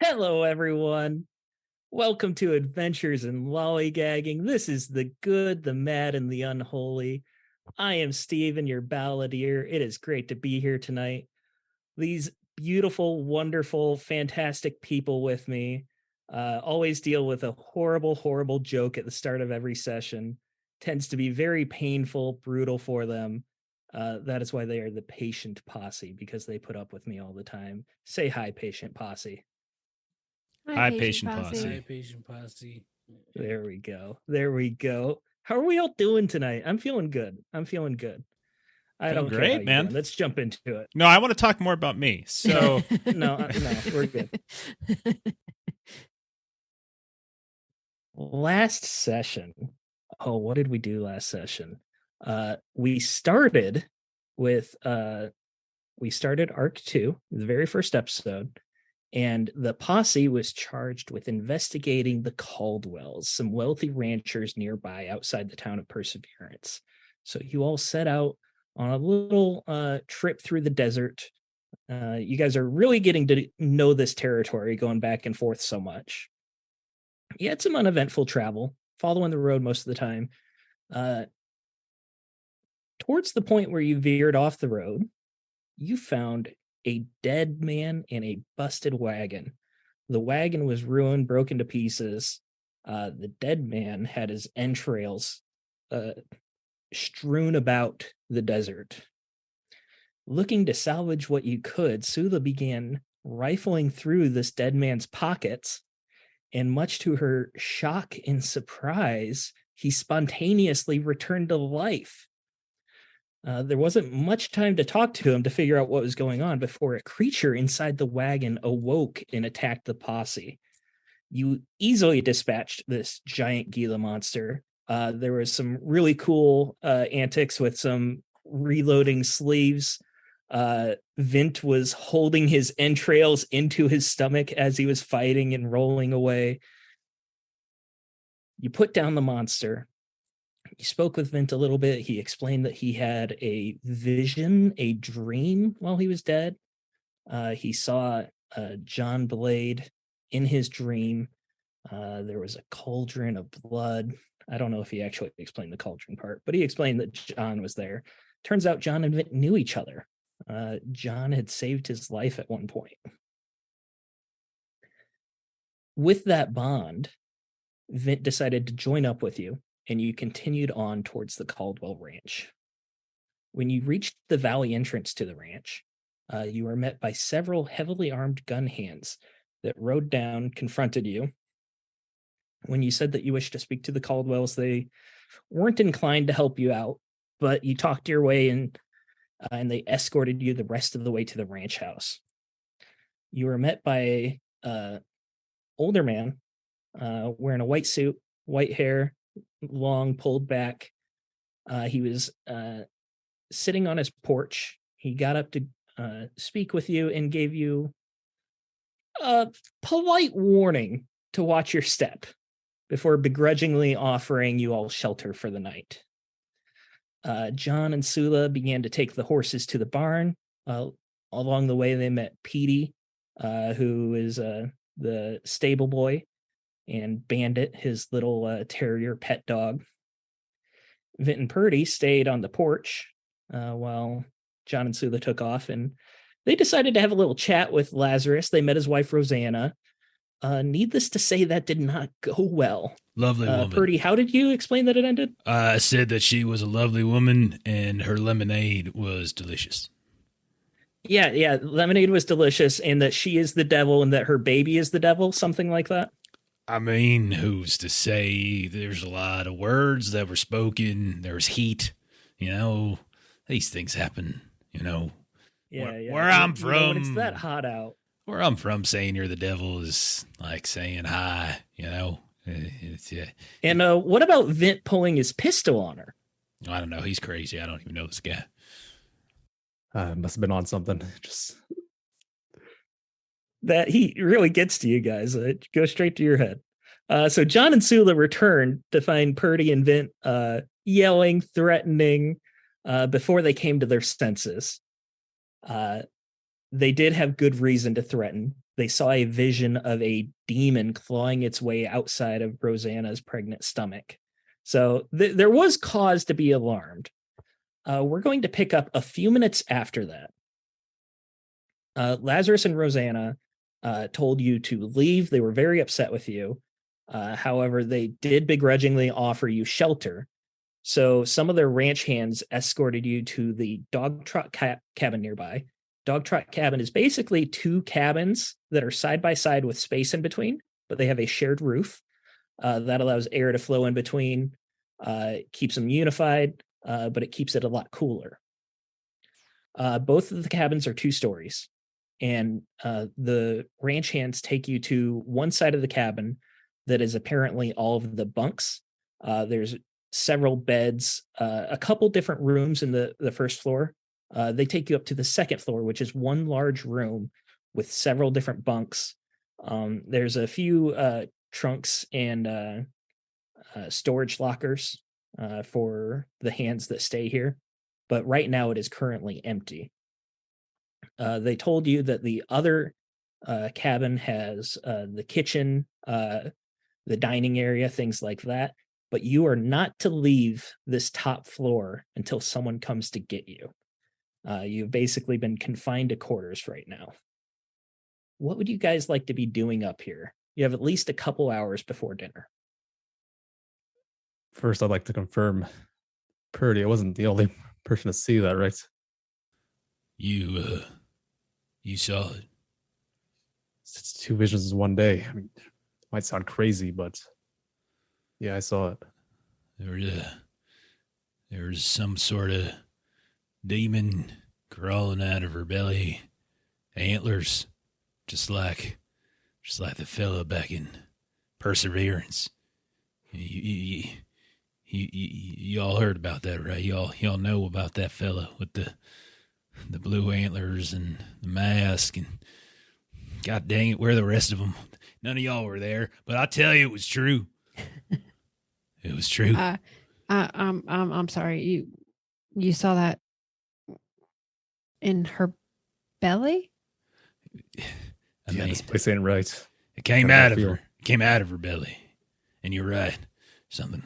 Hello, everyone. Welcome to Adventures in Lollygagging. This is the good, the mad, and the unholy. I am Steven, your balladeer. It is great to be here tonight. These beautiful, wonderful, fantastic people with me always deal with a horrible, horrible joke at the start of every session. Tends to be very painful, brutal for them. That is why they are the patient posse, because they put up with me all the time. Say hi, patient posse. Hi, patient posse. Hi, patient posse. There we go. There we go. How are we all doing tonight? I'm feeling good. I Feeling don't care great, how you're man. doing. Let's jump into it. No, I want to talk more about me. So No, we're good. Last session. Oh, what did we do last session? We started with Arc 2, the very first episode, and the posse was charged with investigating the Caldwells, some wealthy ranchers nearby outside the town of Perseverance. So you all set out on a little trip through the desert. You guys are really getting to know this territory, going back and forth so much. You had some uneventful travel, following the road most of the time. Towards the point where you veered off the road, you found a dead man in a busted wagon. The wagon was ruined, broken to pieces. The dead man had his entrails strewn about the desert. Looking to salvage what you could, Sula began rifling through this dead man's pockets, and much to her shock and surprise, he spontaneously returned to life. There wasn't much time to talk to him to figure out what was going on before a creature inside the wagon awoke and attacked the posse. You easily dispatched this giant Gila monster. There was some really cool antics with some reloading sleeves. Vint was holding his entrails into his stomach as he was fighting and rolling away. You put down the monster. You spoke with Vint a little bit. He explained that he had a vision, a dream while he was dead. He saw John Blade in his dream. There was a cauldron of blood. I don't know if he actually explained the cauldron part, but he explained that John was there. Turns out John and Vint knew each other. John had saved his life at one point. With that bond, Vint decided to join up with you, and you continued on towards the Caldwell Ranch. When you reached the valley entrance to the ranch, you were met by several heavily armed gun hands that rode down, confronted you. When you said that you wished to speak to the Caldwells, they weren't inclined to help you out, but you talked your way in, and they escorted you the rest of the way to the ranch house. You were met by a older man wearing a white suit, white hair, long pulled back. He was sitting on his porch. He got up to speak with you and gave you a polite warning to watch your step before begrudgingly offering you all shelter for the night. John and Sula began to take the horses to the barn. Along the way, they met Petey, who is the stable boy, and Bandit, his little terrier pet dog. Vint and Purdy stayed on the porch while John and Sula took off, and they decided to have a little chat with Lazarus. They met his wife, Rosanna. Needless to say, that did not go well. Lovely woman. Purdy, how did you explain that it ended? I said that she was a lovely woman and her lemonade was delicious. Yeah, lemonade was delicious, and that she is the devil and that her baby is the devil, something like that. I mean, who's to say? There's a lot of words that were spoken. There was heat. These things happen, Yeah. Where I'm from. When it's that hot out. Where I'm from, saying you're the devil is like saying hi, It's, yeah. And what about Vint pulling his pistol on her? I don't know. He's crazy. I don't even know this guy. Must have been on something. Just that he really gets to you guys. Go straight to your head. So John and Sula returned to find Purdy and Vint yelling, threatening, before they came to their senses. they did have good reason to threaten. They saw a vision of a demon clawing its way outside of Rosanna's pregnant stomach. So there was cause to be alarmed. We're going to pick up a few minutes after that. Lazarus and Rosanna told you to leave. They were very upset with you. However, they did begrudgingly offer you shelter. So some of their ranch hands escorted you to the dog trot cabin nearby. Dog trot cabin is basically two cabins that are side by side with space in between, but they have a shared roof that allows air to flow in between, keeps them unified, but it keeps it a lot cooler. Both of the cabins are 2 stories, and the ranch hands take you to one side of the cabin that is apparently all of the bunks. There's several beds, a couple different rooms in the first floor. They take you up to the second floor, which is one large room with several different bunks. There's a few trunks and storage lockers for the hands that stay here, but right now it is currently empty. They told you that the other cabin has the kitchen, the dining area, things like that, but you are not to leave this top floor until someone comes to get you. You've basically been confined to quarters right now. What would you guys like to be doing up here? You have at least a couple hours before dinner. First, I'd like to confirm, Purdy, I wasn't the only person to see that, right? You saw it. It's 2 visions in one day. I mean, it might sound crazy, but yeah, I saw it. There was some sort of demon crawling out of her belly, antlers, just like the fella back in Perseverance. You all heard about that, right? Y'all know about that fella with the blue antlers and the mask, and God dang it, where are the rest of them? None of y'all were there, but I tell you, it was true. It was true. I'm sorry. You saw that in her belly? I Yeah, mean, this place ain't right. it came How out did of I her. It came out of her belly. And you're right. Something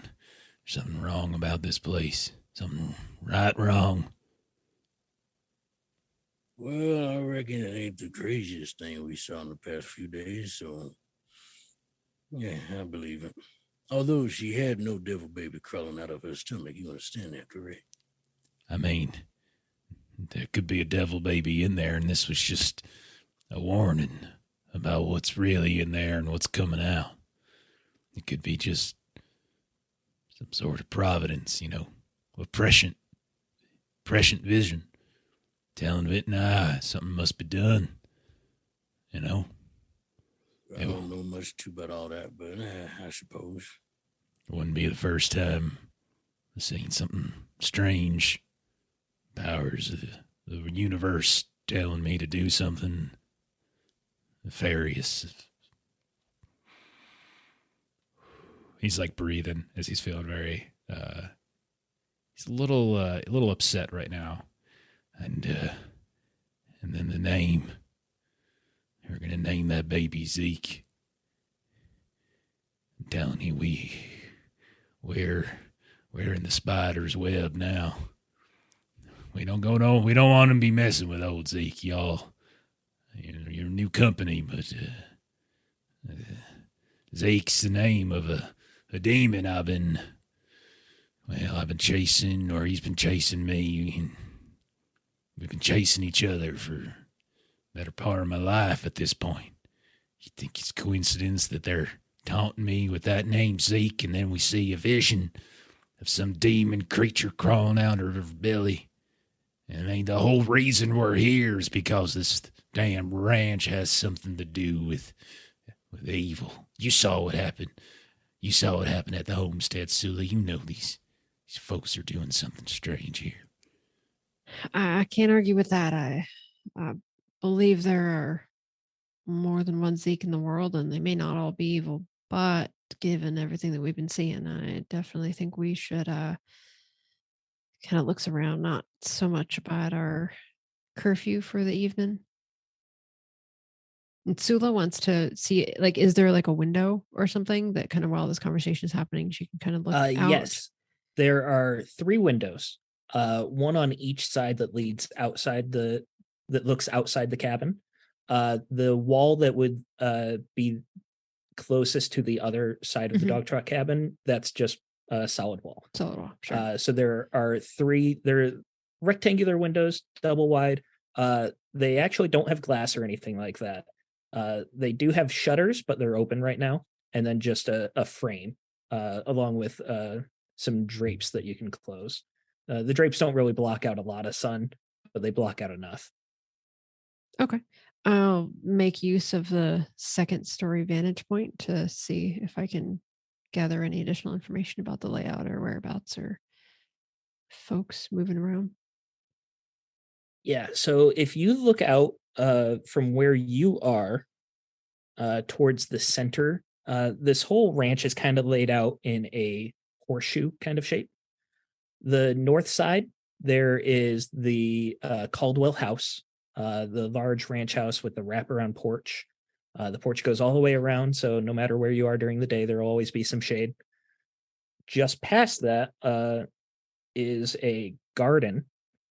wrong about this place. Something wrong. Well, I reckon it ain't the craziest thing we saw in the past few days, so yeah, I believe it. Although she had no devil baby crawling out of her stomach, you understand that, correct? I mean, there could be a devil baby in there, and this was just a warning about what's really in there and what's coming out. It could be just some sort of providence, a prescient vision, telling it, nah, something must be done, I don't know much too about all that, but I suppose. It wouldn't be the first time I've seen something strange. Powers of the universe telling me to do something nefarious. He's like breathing as he's feeling very, he's a little upset right now. And then the name, we're going to name that baby Zeke. I'm telling you, we're in the spider's web now. We don't want to be messing with old Zeke, y'all. You're a new company, but Zeke's the name of a demon I've been chasing, or he's been chasing me. And we've been chasing each other for the better part of my life at this point. You think it's coincidence that they're taunting me with that name, Zeke, and then we see a vision of some demon creature crawling out of her belly? And I mean, the whole reason we're here is because this damn ranch has something to do with evil. You saw what happened. You saw what happened at the homestead, Sula. You know these folks are doing something strange here. I can't argue with that. I believe there are more than one Zeke in the world, and they may not all be evil, but given everything that we've been seeing, I definitely think we should kind of looks around, not so much about our curfew for the evening, And Sula wants to see, like, is there like a window or something that kind of while this conversation is happening, she can kind of look out? Yes, there are 3 windows, one on each side that leads outside that looks outside the cabin. The wall that would be closest to the other side of the Mhm. dog trot cabin, that's just a solid wall. Solid wall, sure. So there are 3 they're rectangular windows, double wide. They actually don't have glass or anything like that. They do have shutters, but they're open right now, and then just a frame, along with some drapes that you can close. The drapes don't really block out a lot of sun, but they block out enough. Okay. I'll make use of the second story vantage point to see if I can gather any additional information about the layout or whereabouts or folks moving around. Yeah, so if you look out from where you are towards the center, this whole ranch is kind of laid out in a horseshoe kind of shape. The north side, there is the Caldwell house, the large ranch house with the wraparound porch. The porch goes all the way around, so no matter where you are during the day, there will always be some shade. Just past that is a garden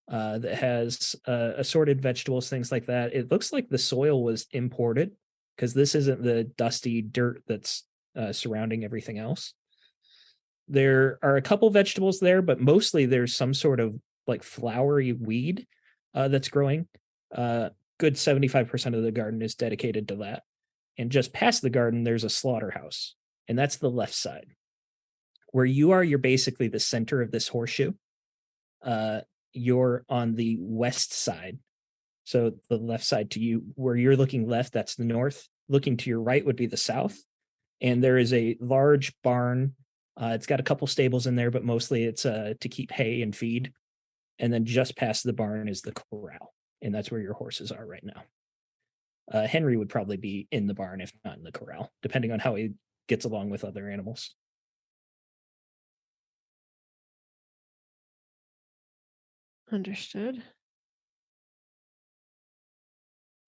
that has assorted vegetables, things like that. It looks like the soil was imported because this isn't the dusty dirt that's surrounding everything else. There are a couple vegetables there, but mostly there's some sort of like flowery weed that's growing. Good 75% of the garden is dedicated to that. And just past the garden, there's a slaughterhouse, and that's the left side. Where you are, you're basically the center of this horseshoe. You're on the west side. So the left side to you, where you're looking left, that's the north. Looking to your right would be the south. And there is a large barn. It's got a couple stables in there, but mostly it's to keep hay and feed. And then just past the barn is the corral. And that's where your horses are right now. Henry would probably be in the barn, if not in the corral, depending on how he gets along with other animals. Understood.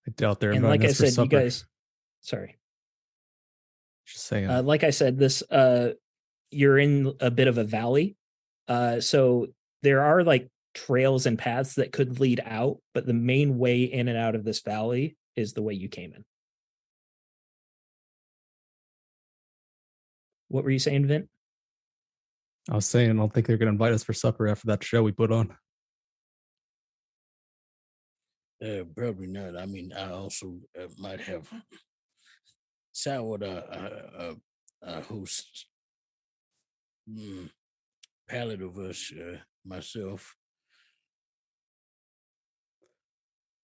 I doubt they're And inviting like I us for said, you supper. guys, sorry. Just saying. Like I said, this you're in a bit of a valley. So there are like trails and paths that could lead out, but the main way in and out of this valley is the way you came in. What were you saying, Vint? I was saying I don't think they're going to invite us for supper after that show we put on. Probably not. I mean, I also might have soured our host's palate of us myself.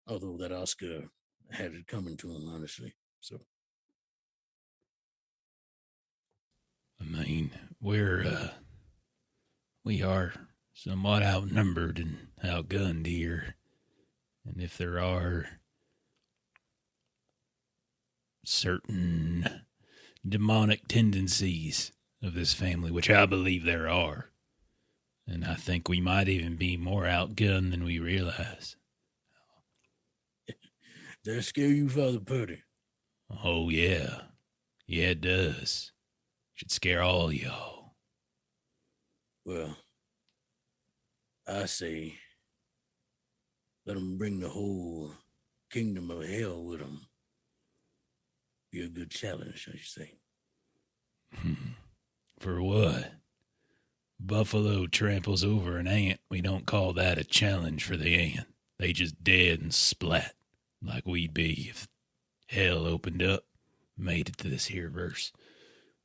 Although that Oscar had it coming to him, honestly. So, I mean, we are somewhat outnumbered and outgunned here. And if there are certain demonic tendencies of this family, which I believe there are, and I think we might even be more outgunned than we realize. does that scare you, Father Purdy? Oh, yeah. Yeah, it does. Should scare all y'all. Well, I say let them bring the whole kingdom of hell with them. Be a good challenge, I should say. For what? Buffalo tramples over an ant. We don't call that a challenge for the ant. They just dead and splat like we'd be if hell opened up, made it to this here verse.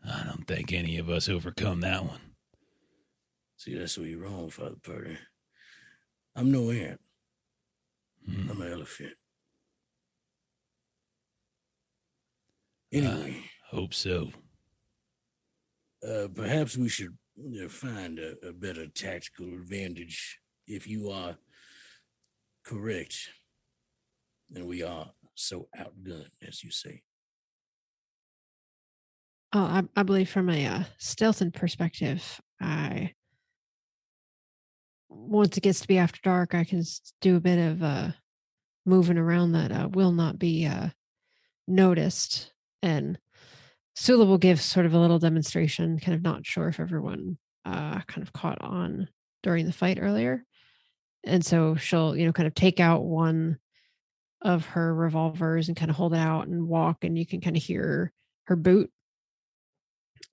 I don't think any of us overcome that one. See, that's where you're wrong, Father Purdy. I'm no ant. I'm an elephant. Anyway. Hope so. Perhaps we should find a better tactical advantage if you are correct. And we are so outgunned, as you say. Oh, I believe from a stealth perspective, once it gets to be after dark, I can do a bit of moving around that will not be noticed, and Sula will give sort of a little demonstration, kind of not sure if everyone kind of caught on during the fight earlier. And so she'll, kind of take out one of her revolvers and kind of hold it out and walk, and you can kind of hear her boot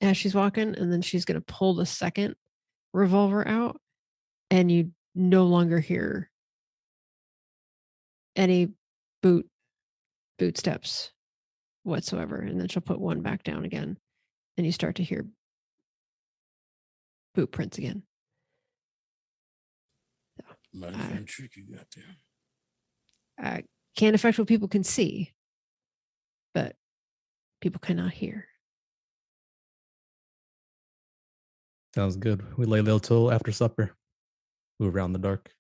as she's walking. And then she's going to pull the second revolver out, and you no longer hear any boot steps whatsoever. And then she'll put one back down again, and you start to hear boot prints again. Mighty fine trick you got there. Can't affect what people can see, but people cannot hear. Sounds good. We lay low till after supper. Move around in the dark.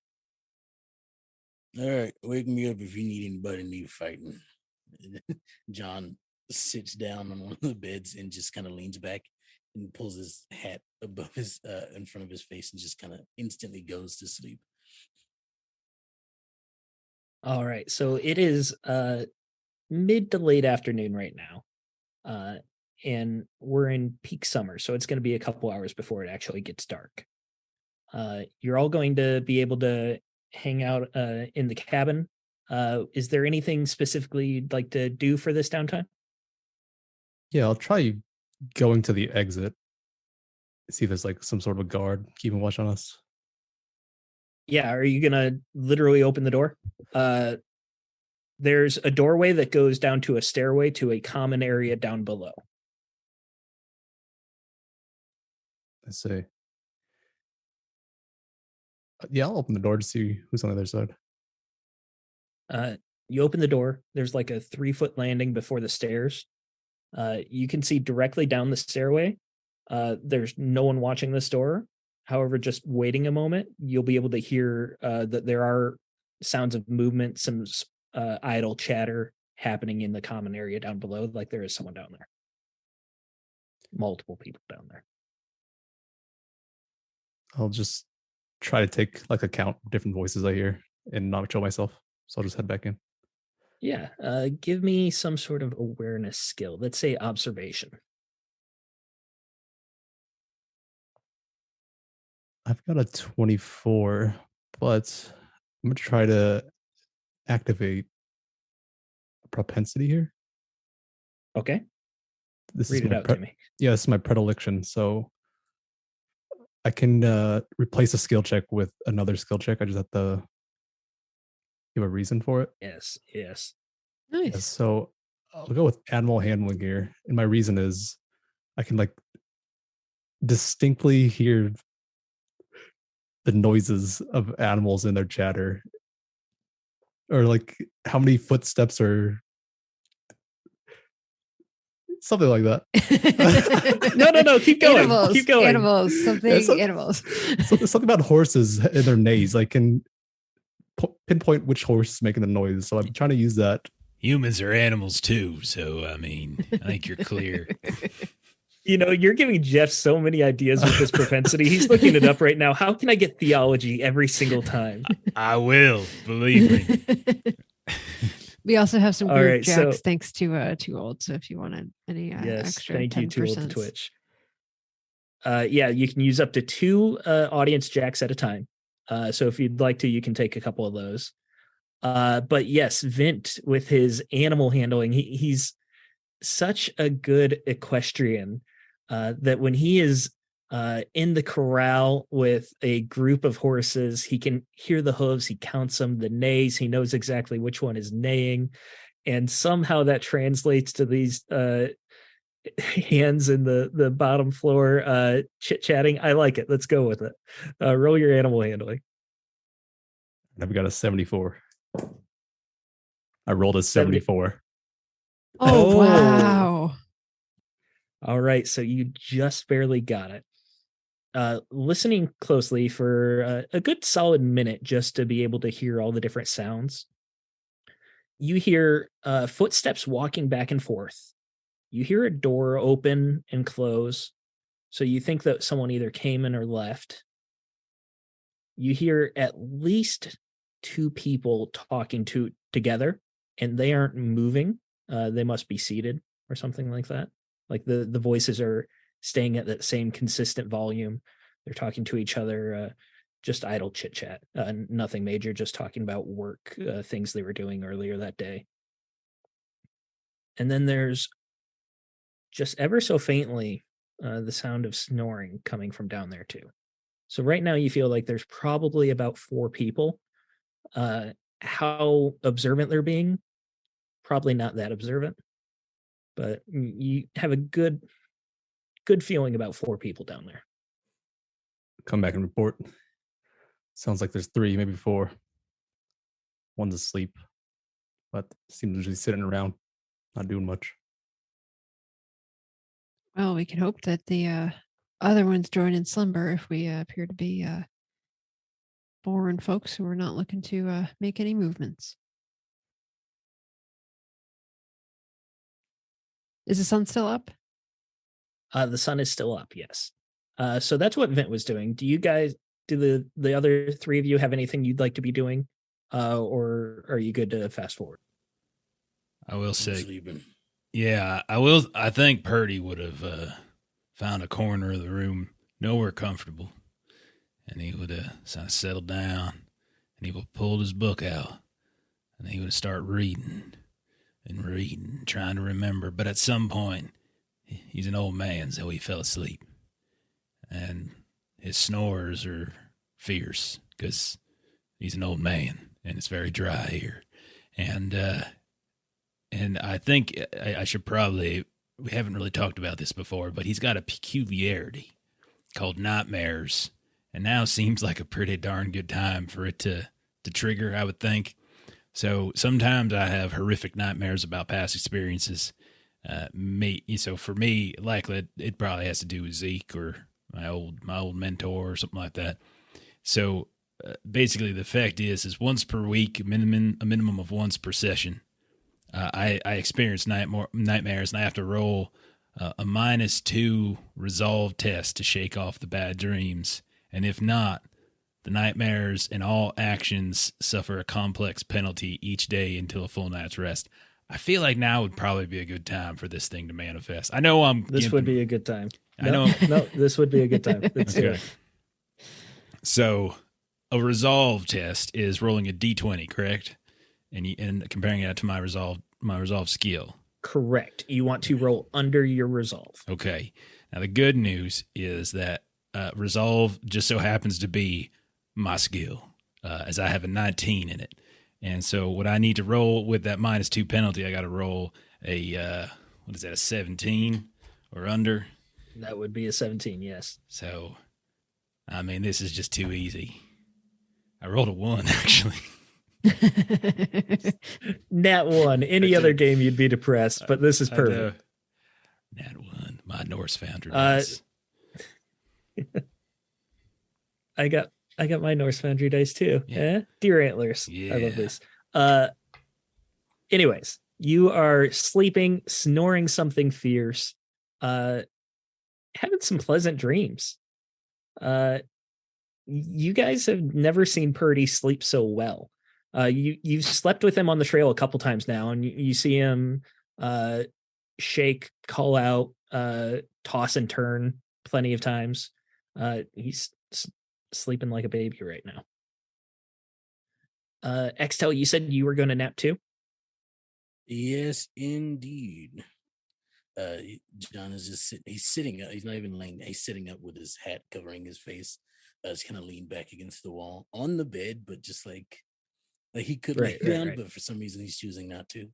All right, wake me up if you need fighting. John sits down on one of the beds and just kind of leans back and pulls his hat above his in front of his face and just kind of instantly goes to sleep. All right, so it is mid to late afternoon right now, and we're in peak summer, so it's going to be a couple hours before it actually gets dark. You're all going to be able to hang out in the cabin. Is there anything specifically you'd like to do for this downtime? Yeah, I'll try going to the exit. See if there's like some sort of a guard keeping watch on us. Yeah, are you gonna literally open the door? There's a doorway that goes down to a stairway to a common area down below. I see. Yeah, I'll open the door to see who's on the other side. You open the door. There's like a 3-foot landing before the stairs. You can see directly down the stairway. There's no one watching this door. However, just waiting a moment, you'll be able to hear that there are sounds of movement, some idle chatter happening in the common area down below, like there is someone down there. Multiple people down there. I'll just try to take like a count of different voices I hear and not show myself. So I'll just head back in. Yeah, give me some sort of awareness skill. Let's say observation. I've got a 24, but I'm going to try to activate a propensity here. Okay. This Read is it out to me. Yeah, this is my predilection. So I can replace a skill check with another skill check. I just have to give a reason for it. Yes. Nice. Yeah, so I'll go with animal handling here. And my reason is I can like distinctly hear the noises of animals in their chatter, or like how many footsteps or something like that. No, keep going. Animals, Keep going. Animals, something animals. Something about horses and their neighs. I can pinpoint which horse is making the noise. So I'm trying to use that. Humans are animals too, so I mean, I think you're clear. You're giving Jeff so many ideas with this propensity. He's looking it up right now. How can I get theology every single time? I will, believe me. We also have some group right, jacks so- thanks to Too Old. So if you wanted any Yes, extra, thank you, 10%. Too Old to Twitch. Yeah, you can use up to 2 audience jacks at a time. So if you'd like to, you can take a couple of those. But yes, Vint with his animal handling, he's such a good equestrian that when he is in the corral with a group of horses, he can hear the hooves, he counts them, the neighs, he knows exactly which one is neighing, and somehow that translates to these hands in the bottom floor chit-chatting. I like it. Let's go with it. Roll your animal handling. I've got a 74. I rolled a 74. Oh, wow. All right, so you just barely got it. Listening closely for a good solid minute just to be able to hear all the different sounds. You hear footsteps walking back and forth. You hear a door open and close. So you think that someone either came in or left. You hear at least 2 people talking together, and they aren't moving. They must be seated or something like that. Like the voices are staying at that same consistent volume. They're talking to each other, just idle chit chat, nothing major, just talking about work, things they were doing earlier that day. And then there's just ever so faintly the sound of snoring coming from down there too. So right now you feel like there's probably about 4 people. How observant they're being, probably not that observant, but you have a good feeling about 4 people down there. Come back and report. Sounds like there's 3, maybe 4. One's asleep, but seems to be sitting around, not doing much. Well, we can hope that the other ones join in slumber if we appear to be foreign folks who are not looking to make any movements. Is the sun still up? The sun is still up, yes. So that's what Vint was doing. Do you guys, do the other 3 of you have anything you'd like to be doing? Or are you good to fast forward? I will say, Sleeping. yeah, I will. I think Purdy would have found a corner of the room nowhere comfortable, and he would have kind of settled down, and he would have pulled his book out, and he would start reading and reading, trying to remember. But at some point, he's an old man, so he fell asleep, and his snores are fierce because he's an old man, and it's very dry here, and I think I should probably, we haven't really talked about this before, but he's got a peculiarity called nightmares, and now seems like a pretty darn good time for it to trigger, I would think. So sometimes I have horrific nightmares about past experiences. So for me, likely it probably has to do with Zeke or my old mentor or something like that. So basically, the fact is once per week, a minimum of once per session, I experience nightmares, and I have to roll a -2 resolve test to shake off the bad dreams. And if not, the nightmares and all actions suffer a complex penalty each day until a full night's rest. I feel like now would probably be a good time for this thing to manifest. I know This would be a good time. I know. No, this would be a good time. Let's do it. So a resolve test is rolling a d20, correct? And comparing it to my resolve skill. Correct. You want to roll under your resolve. Okay. Now the good news is that resolve just so happens to be my skill, as I have a 19 in it. And so what I need to roll with that -2 penalty, I got to roll a 17 or under? That would be a 17, yes. So, I mean, this is just too easy. I rolled a 1, actually. Nat 1. Any other game you'd be depressed, but this is perfect. Nat 1. My Norse Foundry dice. I got my Norse Foundry dice too. Yeah. Deer antlers. Yeah. I love this. Anyways, you are sleeping, snoring something fierce, having some pleasant dreams. You guys have never seen Purdy sleep so well. You've slept with him on the trail a couple times now, and you see him shake, call out, toss and turn plenty of times. He's sleeping like a baby right now. Extel, you said you were going to nap too? Yes, indeed. John is just sitting. He's sitting up. He's not even laying. He's sitting up with his hat covering his face. He's kind of leaned back against the wall on the bed, but just like he could lay down, but for some reason he's choosing not to.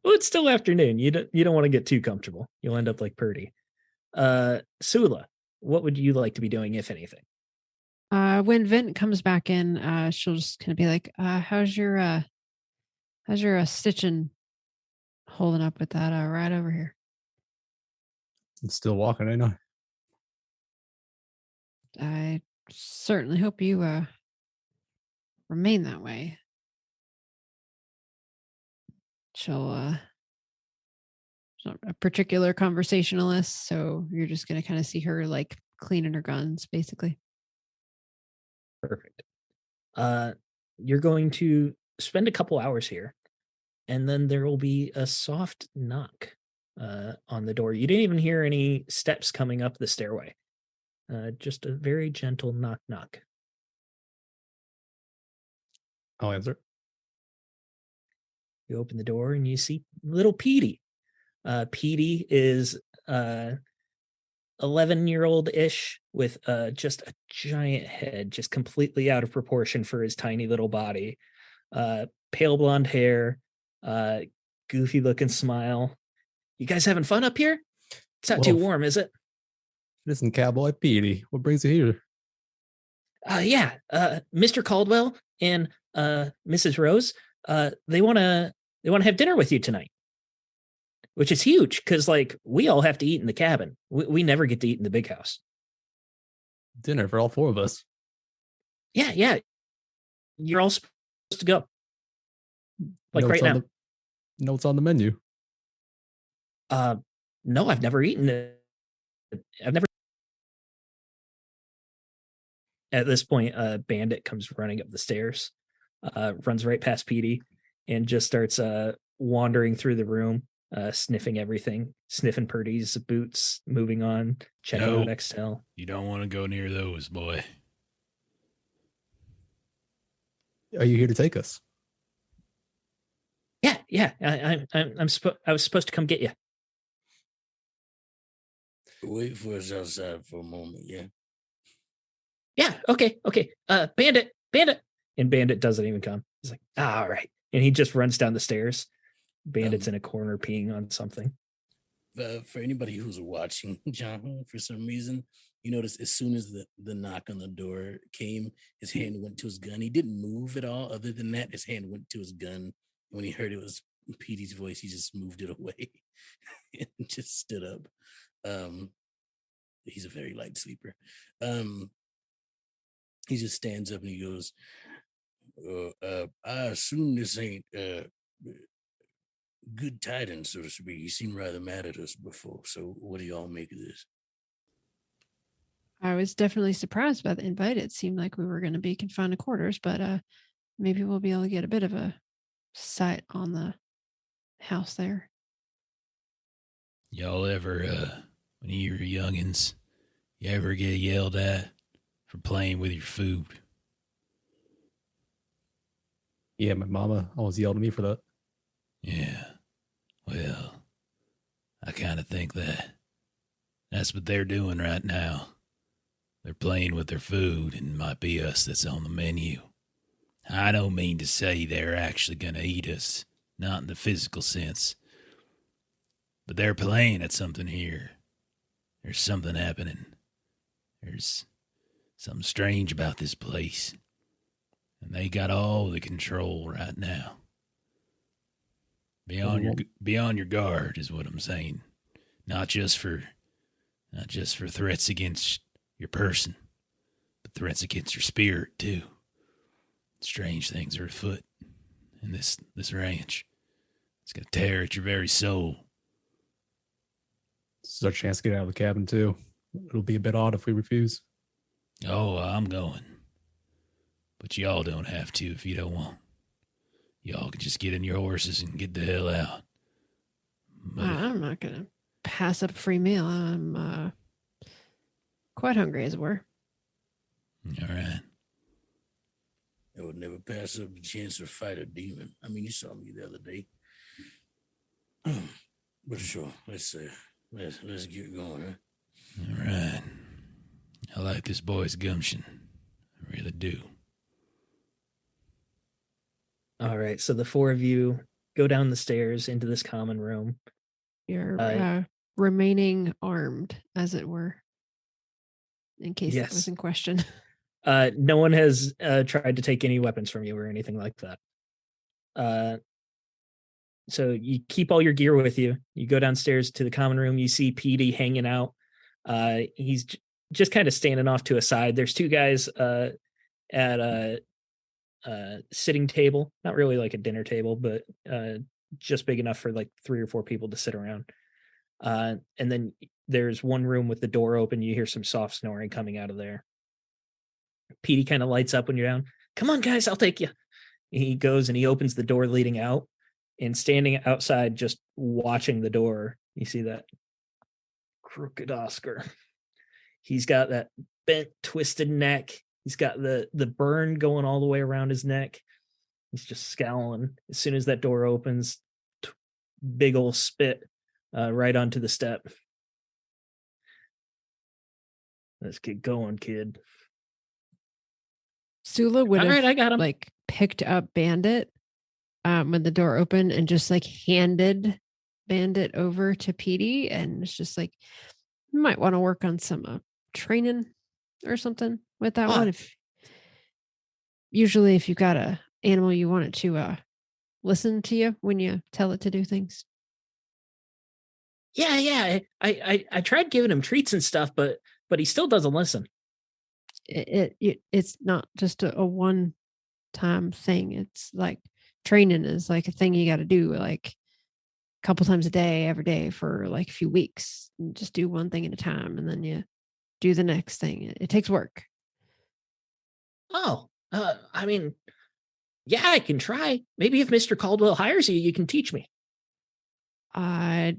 Well, it's still afternoon. You don't want to get too comfortable. You'll end up like Purdy. Sula, what would you like to be doing, if anything? When Vint comes back in, she'll just kind of be like, how's your stitching holding up with that right over here? I'm still walking, ain't I? I certainly hope you remain that way. She'll she's not a particular conversationalist, so you're just gonna kind of see her like cleaning her guns, basically. Perfect. You're going to spend a couple hours here. and then there will be a soft knock on the door. You didn't even hear any steps coming up the stairway. Just a very gentle knock knock. I'll answer. You open the door and you see little Petey. Petey is 11-year-old ish with just a giant head, just completely out of proportion for his tiny little body. Pale blonde hair, goofy looking smile. You guys having fun up here? It's not too warm, is it? Listen, Cowboy Petey, what brings you here? Yeah, Mr. Caldwell and Mrs. Rose, they want to have dinner with you tonight, which is huge because like we all have to eat in the cabin. We never get to eat in the big house. Dinner for all four of us. Yeah. You're all supposed to go. Like right now. Know what's on the menu? No, I've never eaten it. At this point, a bandit comes running up the stairs, runs right past Petey, and just starts wandering through the room, sniffing everything, sniffing Purdy's boots, moving on, checking out Excel. You don't want to go near those, boy. Are you here to take us? Yeah. I was supposed to come get you. Wait for us outside for a moment, yeah. Yeah, okay. Bandit. And Bandit doesn't even come. He's like, all right. And he just runs down the stairs. Bandit's in a corner peeing on something. For anybody who's watching, John, for some reason, you notice as soon as the knock on the door came, his hand went to his gun. He didn't move at all. Other than that, his hand went to his gun. When he heard it was Petey's voice, he just moved it away and just stood up. He's a very light sleeper. He just stands up and he goes, I assume this ain't good tidings, so to speak. You seem rather mad at us before. So what do y'all make of this? I was definitely surprised by the invite. It seemed like we were going to be confined to quarters, but maybe we'll be able to get a bit of a sight on the house there. Y'all ever, when you were youngins, you ever get yelled at for playing with your food? Yeah, my mama always yelled at me for that. Yeah. Well, I kind of think that's what they're doing right now. They're playing with their food, and it might be us that's on the menu. I don't mean to say they're actually going to eat us, not in the physical sense. But they're playing at something here. There's something happening. There's something strange about this place. And they got all the control right now. Be on your guard is what I'm saying. Not just for threats against your person, but threats against your spirit too. Strange things are afoot in this ranch. It's gonna tear at your very soul. This is our chance to get out of the cabin too. It'll be a bit odd if we refuse. Oh, I'm going. But y'all don't have to if you don't want. Y'all can just get in your horses and get the hell out. But I'm not going to pass up a free meal. I'm quite hungry, as it were. All right. I would never pass up the chance to fight a demon. I mean, you saw me the other day. But sure, let's get going, huh? All right. I like this boy's gumption. I really do. All right, so the four of you go down the stairs into this common room. You're remaining armed, as it were, in case it was in question. No one has tried to take any weapons from you or anything like that. So you keep all your gear with you. You go downstairs to the common room. You see Petey hanging out. He's just kind of standing off to a side. There's two guys at a sitting table, not really like a dinner table, but just big enough for like 3 or 4 people to sit around. And then there's one room with the door open. You hear some soft snoring coming out of there. Petey kind of lights up when you're down. Come on, guys, I'll take you. He goes and he opens the door leading out, And standing outside, just watching the door, you see that crooked Oscar. He's got that bent, twisted neck. He's got the burn going all the way around his neck. He's just scowling. As soon as that door opens, big old spit right onto the step. Let's get going, kid. Sula would All have right, I got him. like picked up Bandit when the door opened and just like handed Bandit over to Petey, and it's just like, you might want to work on some training or something with that one. If usually if you've got a animal, you want it to listen to you when you tell it to do things. Yeah. I tried giving him treats and stuff, but he still doesn't listen. It's not just a one time thing. It's like training is like a thing you got to do like a couple times a day, every day for like a few weeks. And just do one thing at a time, and then you do the next thing. It takes work. Oh, I mean, yeah, I can try. Maybe if Mr. Caldwell hires you, you can teach me. I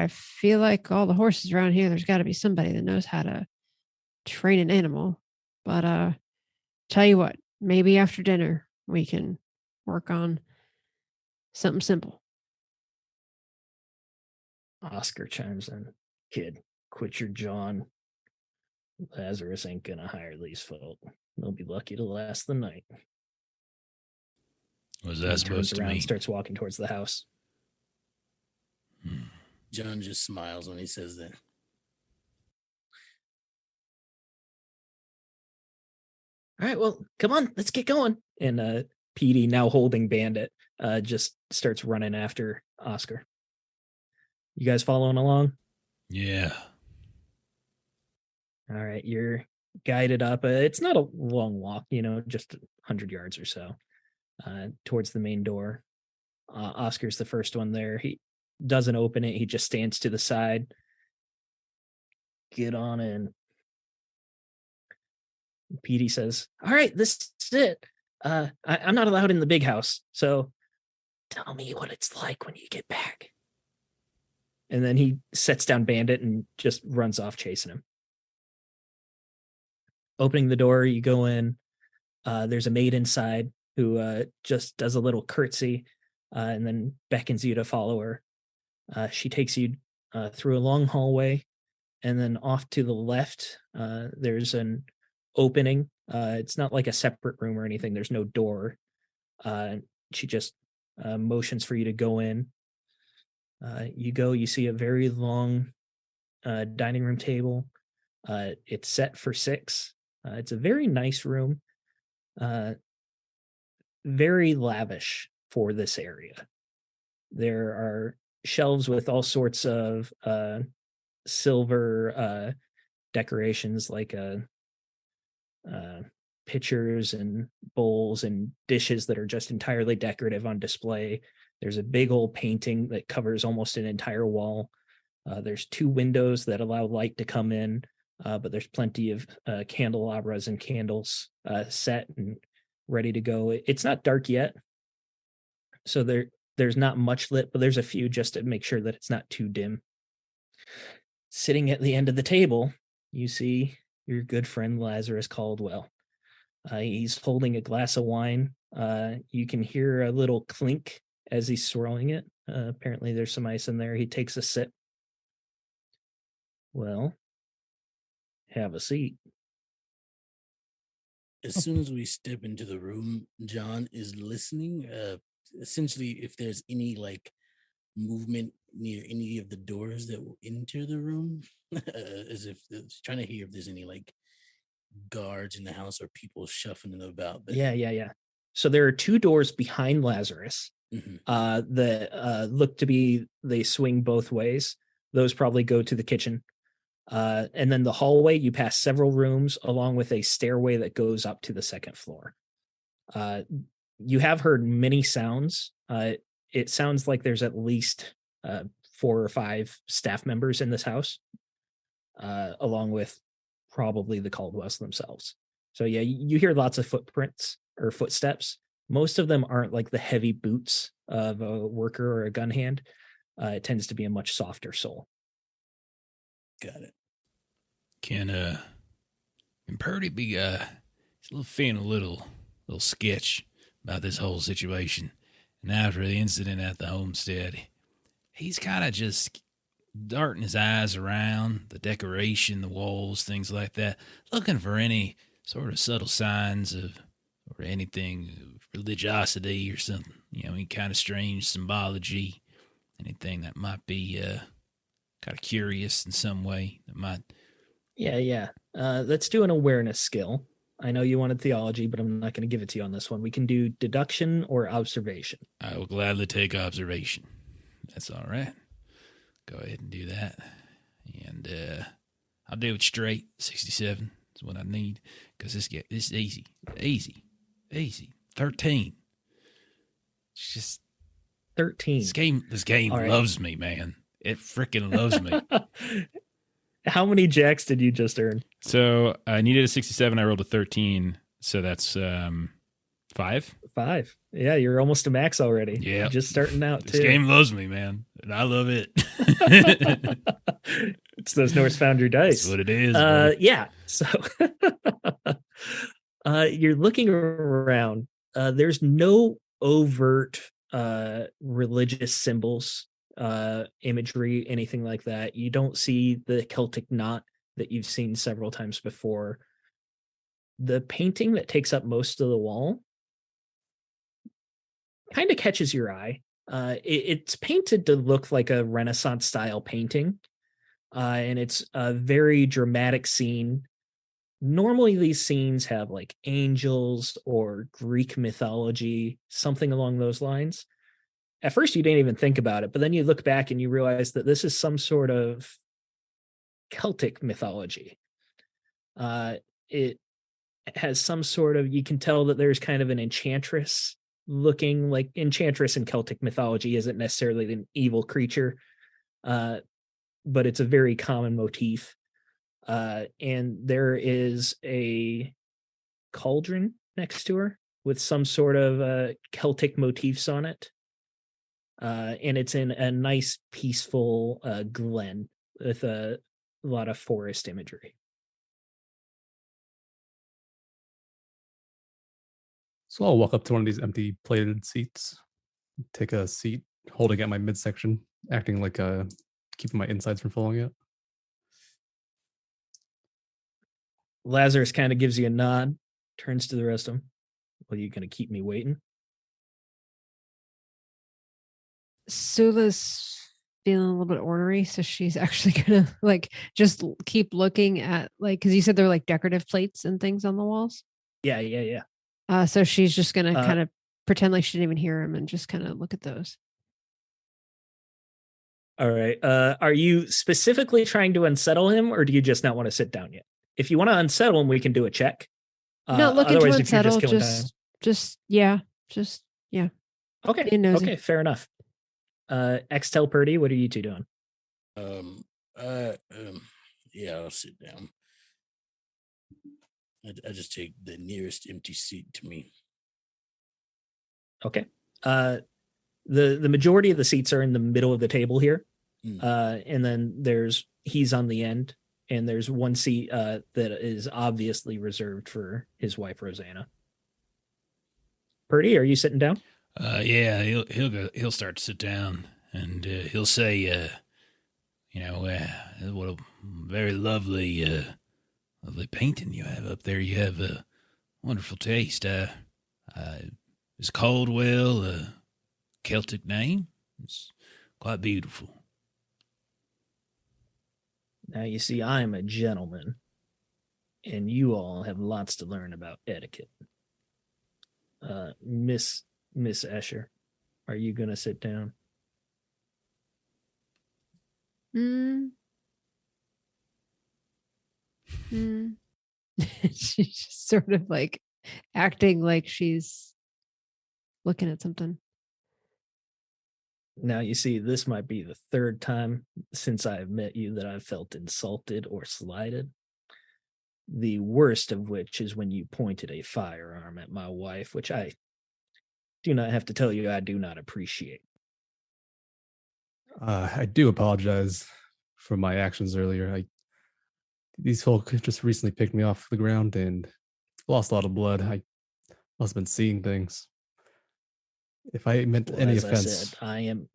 feel like all the horses around here, there's got to be somebody that knows how to train an animal. But tell you what, maybe after dinner we can work on something simple. Oscar chimes in. Kid, quit your John. Lazarus ain't gonna hire these folk. They'll be lucky to last the night. Was He that supposed turns to around mean? and starts walking towards the house. John just smiles when he says that. All right, well, come on, let's get going. And Petey, now holding Bandit, just starts running after Oscar. You guys following along? Yeah. All right, you're guided up. It's not a long walk, just 100 yards or so towards the main door. Oscar's the first one there. He doesn't open it. He just stands to the side. Get on in. Petey says, all right, this is it. I'm not allowed in the big house, so tell me what it's like when you get back. And then he sets down Bandit and just runs off chasing him. Opening the door, you go in. There's a maid inside who just does a little curtsy and then beckons you to follow her. She takes you through a long hallway, and then off to the left, there's an opening. It's not like a separate room or anything. There's no door. She just motions for you to go in. You go, you see a very long dining room table. It's set for 6. It's a very nice room. Very lavish for this area. There are shelves with all sorts of silver decorations, like pitchers and bowls and dishes that are just entirely decorative on display. There's a big old painting that covers almost an entire wall. There's 2 windows that allow light to come in, but there's plenty of candelabras and candles set and ready to go. It's not dark yet, so there's not much lit, but there's a few just to make sure that it's not too dim. Sitting at the end of the table, you see your good friend Lazarus Caldwell. He's holding a glass of wine. You can hear a little clink as he's swirling it. Apparently there's some ice in there. He takes a sip. Well, have a seat. As soon as we step into the room, John is listening. Essentially, if there's any like movement near any of the doors that will enter the room, as if it's trying to hear if there's any like guards in the house or people shuffling about. But Yeah. So there are 2 doors behind Lazarus that look to be, they swing both ways. Those probably go to the kitchen. And then the hallway, you pass several rooms along with a stairway that goes up to the 2nd floor. You have heard many sounds. It sounds like there's at least 4 or 5 staff members in this house, along with probably the Caldwells themselves. So yeah, you hear lots of footprints or footsteps Most of them aren't like the heavy boots of a worker or a gun hand. It tends to be a much softer sole. Got it. Can Purdy be he's a little feeling a little sketch about this whole situation. And after the incident at the homestead, he's kind of just darting his eyes around the decoration, the walls, things like that, looking for any sort of subtle signs of or anything of religiosity or something, any kind of strange symbology, anything that might be kind of curious in some way that might. Yeah. Let's do an awareness skill. I know you wanted theology, but I'm not going to give it to you on this one. We can do deduction or observation. I will gladly take observation. That's all right. Go ahead and do that. And I'll do it straight. 67 is what I need because this is easy. Easy. 13. It's just 13. This game All right. loves me, man. It freaking loves me. How many jacks did you just earn? So I needed a 67. I rolled a 13. So that's 5. 5. Yeah, you're almost to max already. Yeah. Just starting out, This too. game loves me, man. And I love it. It's those Norse Foundry dice. That's what it is. Buddy. Yeah. So you're looking around. There's no overt religious symbols, imagery, anything like that. You don't see the Celtic knot that you've seen several times before. The painting that takes up most of the wall kind of catches your eye. It's painted to look like a Renaissance style painting, and it's a very dramatic scene. Normally these scenes have like angels or Greek mythology, something along those lines. At first you didn't even think about it, but then you look back and you realize that this is some sort of Celtic mythology. It has some sort of, you can tell that there's kind of an enchantress looking. Like enchantress in Celtic mythology isn't necessarily an evil creature, but it's a very common motif. And there is a cauldron next to her with some sort of Celtic motifs on it. And it's in a nice, peaceful glen with a lot of forest imagery. So I'll walk up to one of these empty plated seats, take a seat, holding at my midsection, acting like keeping my insides from falling out. Lazarus kind of gives you a nod, turns to the rest of them. Well, you going to keep me waiting? Sula's feeling a little bit ornery, so she's actually gonna like just keep looking at because you said there were like decorative plates and things on the walls. Yeah. So she's just gonna kind of pretend like she didn't even hear him and just kind of look at those. All right. Are you specifically trying to unsettle him, or do you just not want to sit down yet? If you want to unsettle him, we can do a check. Not looking to otherwise, unsettle. If you're just Yeah. Okay. being nosy. Okay. Fair enough. Extel Purdy, what are you two doing? Yeah, I'll sit down. I just take the nearest empty seat to me. Okay. The majority of the seats are in the middle of the table here. And then he's on the end, and there's one seat that is obviously reserved for his wife, Rosanna. Purdy, are you sitting down? Yeah, he'll start to sit down, and he'll say, what a very lovely painting you have up there. You have a wonderful taste. Is Caldwell a Celtic name? It's quite beautiful. Now, you see, I'm a gentleman, and you all have lots to learn about etiquette. Miss Escher, are you going to sit down? She's just sort of like acting like she's looking at something. Now, you see, this might be the third time since I've met you that I've felt insulted or slighted. The worst of which is when you pointed a firearm at my wife, which I do not have to tell you I do not appreciate. I do apologize for my actions earlier. These folk just recently picked me off the ground and lost a lot of blood. I must have been seeing things. If I meant Well, any as offense, I said,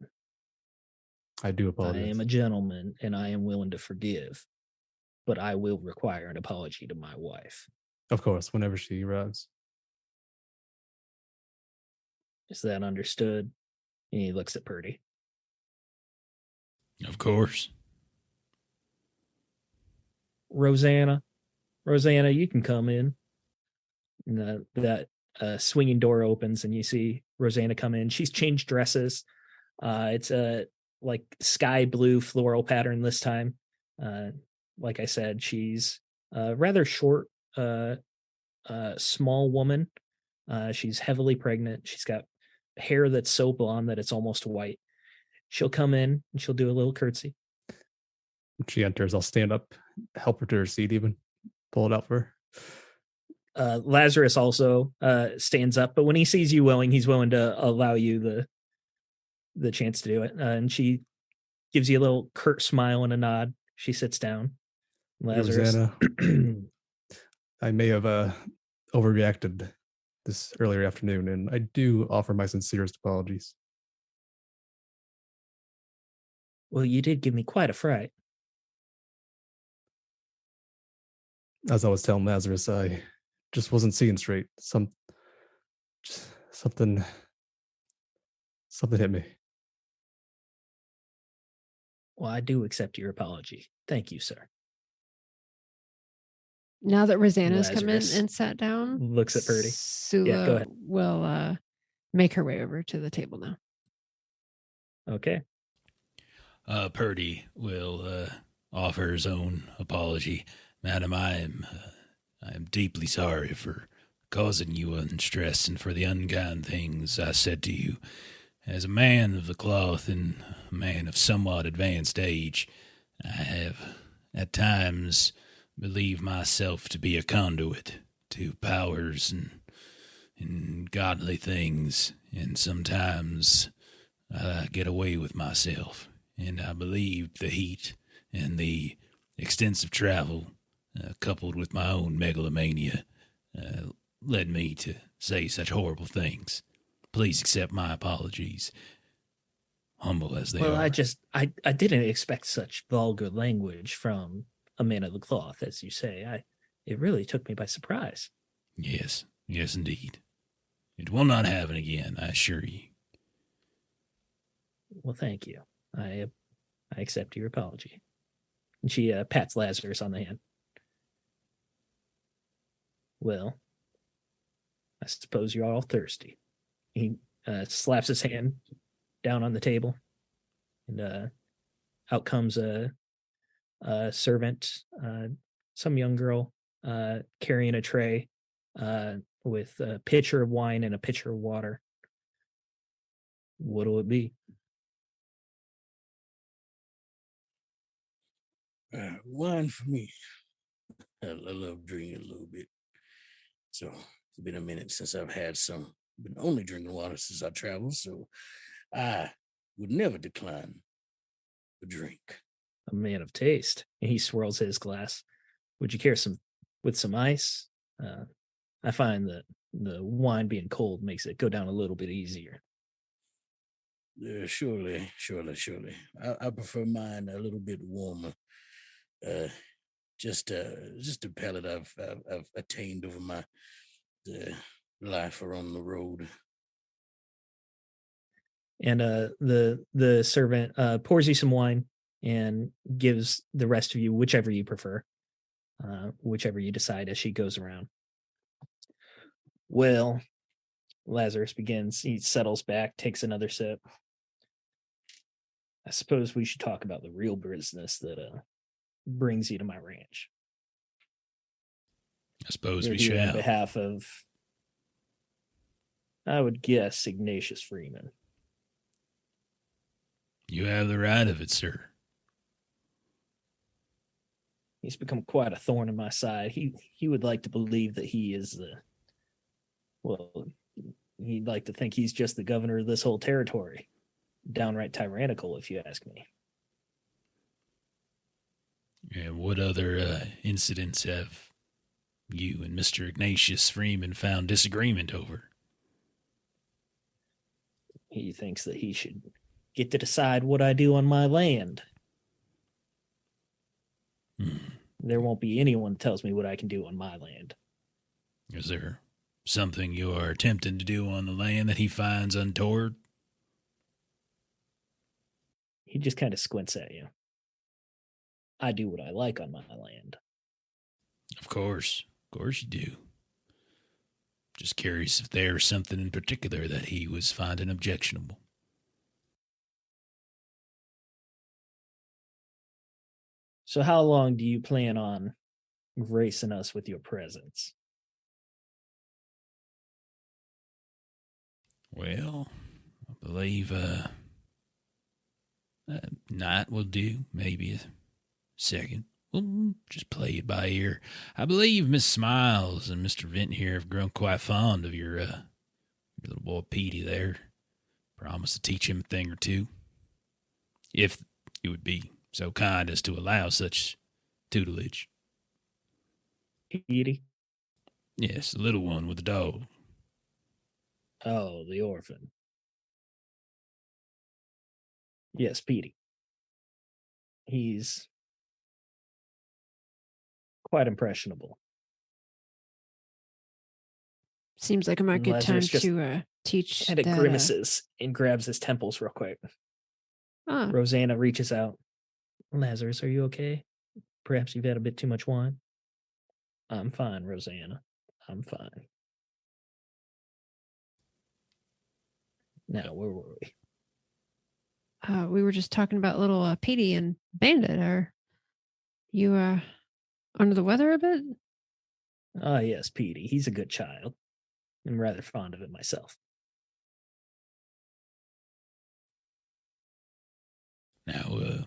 I do I apologize. am a gentleman and I am willing to forgive, but I will require an apology to my wife. Of course, whenever she arrives. Is that understood? And he looks at Purdy. Of course. Rosanna, you can come in. And that swinging door opens and you see Rosanna come in. She's changed dresses. It's a like sky blue floral pattern this time. Like I said, she's a rather short, small woman. She's heavily pregnant. She's got hair that's so blonde that it's almost white. She'll come in and she'll do a little curtsy. When she enters, I'll stand up, help her to her seat, even pull it out for her. Lazarus also stands up, but when he sees you willing, he's willing to allow you the chance to do it. And she gives you a little curt smile and a nod. She sits down. Lazarus. Rosanna, I may have overreacted this earlier afternoon, and I do offer my sincerest apologies. Well, you did give me quite a fright. As I was telling Lazarus, I just wasn't seeing straight. Something hit me. Well, I do accept your apology. Thank you, sir. Now that Rosanna's come in Lazarus and sat down, looks at Purdy. Sula Yeah, go ahead. will make her way over to the table now. Okay. Purdy will offer his own apology. Madam, I am deeply sorry for causing you unstress and for the unkind things I said to you. As a man of the cloth and a man of somewhat advanced age, I have at times believed myself to be a conduit to powers and godly things, and sometimes I get away with myself. And I believed the heat and the extensive travel, coupled with my own megalomania, led me to say such horrible things. Please accept my apologies, humble as they are. Well, I didn't expect such vulgar language from a man of the cloth, as you say. It really took me by surprise. Yes, indeed. It will not happen again, I assure you. Well, thank you. I accept your apology. And she pats Lazarus on the hand. Well, I suppose you're all thirsty. He slaps his hand down on the table, and out comes a servant, some young girl, carrying a tray with a pitcher of wine and a pitcher of water. What'll it be? Wine for me. I love drinking a little bit. So it's been a minute since I've had some. Been only drinking water since I traveled, so I would never decline a drink. A man of taste. And he swirls his glass. Would you care with some ice? I find that the wine being cold makes it go down a little bit easier. Surely. I prefer mine a little bit warmer. Just a palate I've attained over my life around the road. And the servant pours you some wine and gives the rest of you whichever you prefer, whichever you decide as she goes around. Well, Lazarus begins. He settles back, takes another sip. I suppose we should talk about the real business that brings you to my ranch. I suppose You're we here on shall. behalf of, I would guess, Ignatius Freeman. You have the right of it, sir. He's become quite a thorn in my side. He would like to believe that he is He'd like to think he's just the governor of this whole territory. Downright tyrannical, if you ask me. And what other incidents have you and Mr. Ignatius Freeman found disagreement over? He thinks that he should get to decide what I do on my land. There won't be anyone that tells me what I can do on my land. Is there something you are attempting to do on the land that he finds untoward? He just kind of squints at you. I do what I like on my land. Of course you do. Just curious if there's something in particular that he was finding objectionable. So how long do you plan on gracing us with your presence? Well, I believe a night will do, maybe a second. We'll just play it by ear. I believe Miss Smiles and Mr. Vent here have grown quite fond of your little boy Petey there. Promise to teach him a thing or two. If you would be so kind as to allow such tutelage. Petey? Yes, the little one with the dog. Oh, the orphan. Yes, Petey. He's quite impressionable. Seems like it might get time Lazarus just to teach. kind of that, grimaces and grabs his temples real quick. Rosanna reaches out. Lazarus, are you okay? Perhaps you've had a bit too much wine? I'm fine, Rosanna. I'm fine. Now, where were we? We were just talking about little Petey and Bandit. Are you under the weather a bit? Ah, yes, Petey. He's a good child. I'm rather fond of it myself. Now,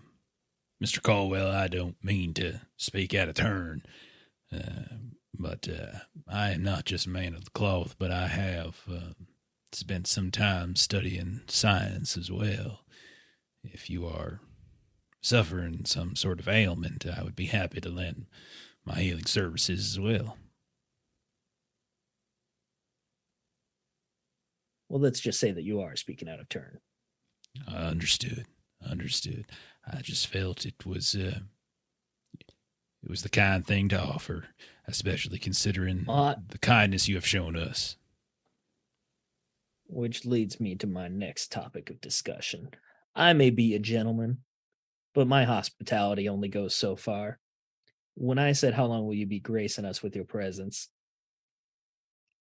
Mr. Caldwell, I don't mean to speak out of turn, but I am not just a man of the cloth, but I have spent some time studying science as well. If you are suffering some sort of ailment, I would be happy to lend my healing services as well. Well, let's just say that you are speaking out of turn. Understood. I just felt it was the kind thing to offer, especially considering the kindness you have shown us. Which leads me to my next topic of discussion. I may be a gentleman, but my hospitality only goes so far. When I said, how long will you be gracing us with your presence?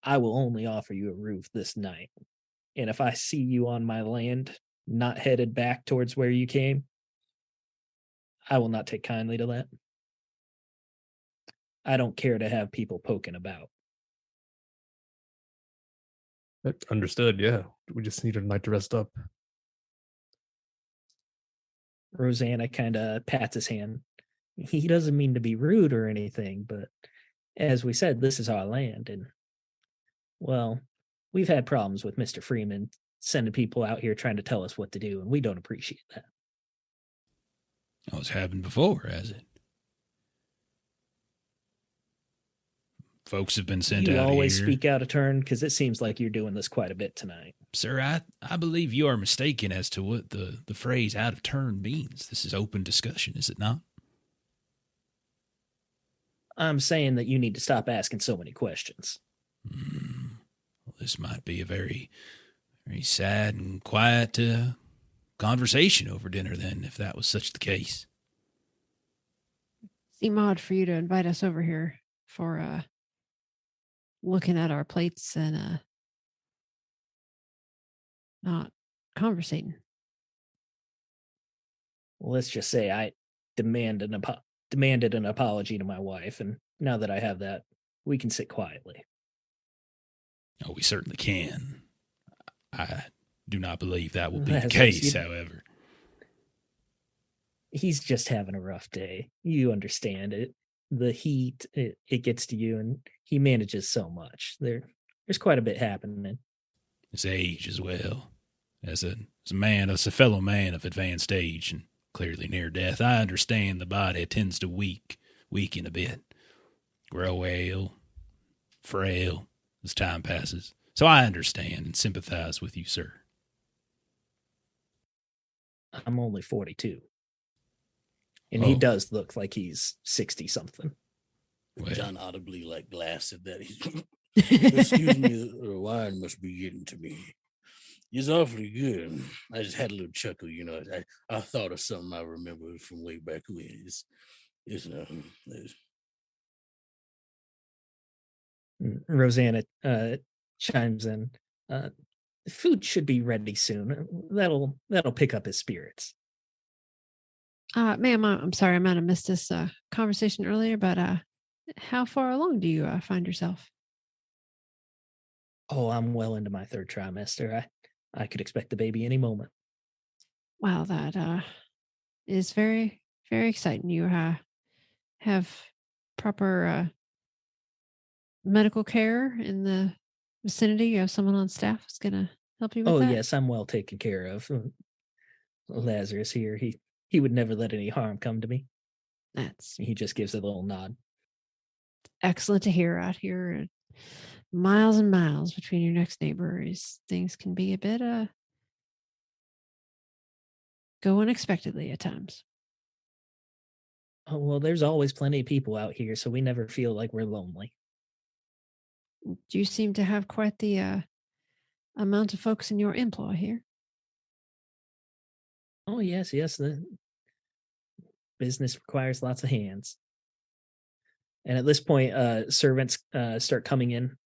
I will only offer you a roof this night. And if I see you on my land, not headed back towards where you came, I will not take kindly to that. I don't care to have people poking about. Understood, yeah. We just need a night to rest up. Rosanna kind of pats his hand. He doesn't mean to be rude or anything, but as we said, this is our land. And, well, we've had problems with Mr. Freeman sending people out here trying to tell us what to do, and we don't appreciate that. Oh, it's happened before, has it? Folks have been sent out here. You always speak out of turn, because it seems like you're doing this quite a bit tonight. Sir, I believe you are mistaken as to what the phrase out of turn means. This is open discussion, is it not? I'm saying that you need to stop asking so many questions. Well, this might be a very, very sad and quiet conversation over dinner then, if that was such the case. Seem odd for you to invite us over here for looking at our plates and not conversating. Well, let's just say I demanded an apology to my wife, and now that I have that, we can sit quietly. Oh, we certainly can. I do not believe that will be the case, however. He's just having a rough day. You understand it. The heat, it gets to you, and he manages so much. There's quite a bit happening. His age as well. As a fellow man of advanced age and clearly near death, I understand the body tends to weaken a bit, grow frail as time passes. So I understand and sympathize with you, sir. I'm only 42. And he does look like he's 60 something. Well, John audibly glanced at that. Excuse me, the wine must be getting to me. It's awfully good. I just had a little chuckle, I thought of something I remember from way back when. It's Rosanna chimes in. Food should be ready soon. That'll pick up his spirits. Ma'am, I'm sorry, I might have missed this conversation earlier, but how far along do you find yourself? Oh, I'm well into my third trimester. I could expect the baby any moment. Wow, that is very, very exciting. You have proper medical care in the vicinity. You have someone on staff who's going to help you with that? Yes, I'm well taken care of. Lazarus here, he would never let any harm come to me. He just gives a little nod. Excellent to hear. Out here, miles and miles between your next neighbor. Things can be a bit go unexpectedly at times. Oh, well, there's always plenty of people out here, so we never feel like we're lonely. You seem to have quite the amount of folks in your employ here. Oh, yes. The business requires lots of hands. And at this point, servants start coming in.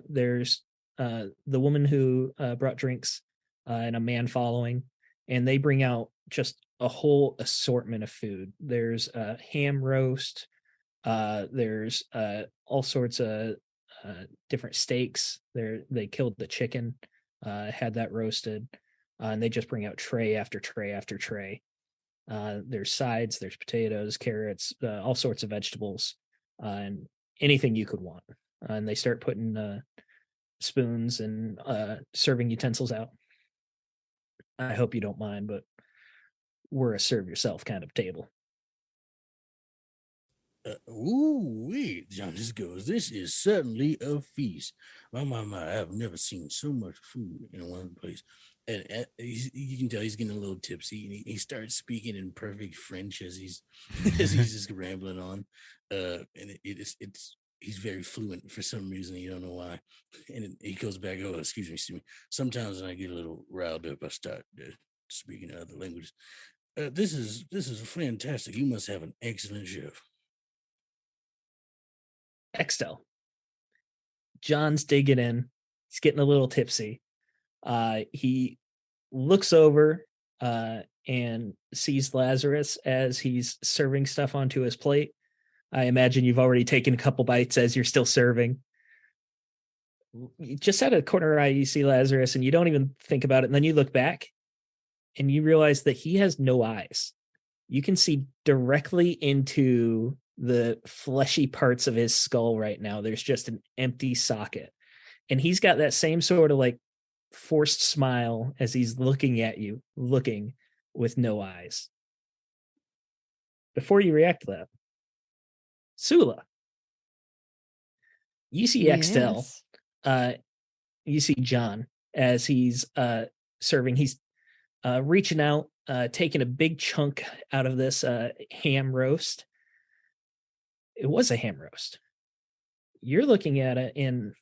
There's the woman who brought drinks and a man following, and they bring out just a whole assortment of food. There's ham roast. There's all sorts of different steaks. They killed the chicken, had that roasted, and they just bring out tray after tray after tray. There's sides, there's potatoes, carrots, all sorts of vegetables, and anything you could want. And they start putting spoons and serving utensils out. I hope you don't mind, but we're a serve yourself kind of table. Wait, John, this is certainly a feast. My, I've never seen so much food in one place. And you can tell he's getting a little tipsy, and he starts speaking in perfect French as he's just rambling on. And he's very fluent for some reason. You don't know why. And he goes back, oh, excuse me. Sometimes when I get a little riled up, I start speaking other languages. This is fantastic. You must have an excellent chef. Extel. John's digging in. He's getting a little tipsy. He looks over and sees Lazarus as he's serving stuff onto his plate. I imagine you've already taken a couple bites as you're still serving. Just out of the corner of your eye, you see Lazarus and you don't even think about it. And then you look back and you realize that he has no eyes. You can see directly into the fleshy parts of his skull right now. There's just an empty socket. And he's got that same sort of forced smile as he's looking at you, looking with no eyes. Before you react to that, Sula, you see Extel, you see John as he's serving. He's reaching out, taking a big chunk out of this ham roast. It was a ham roast. You're looking at it and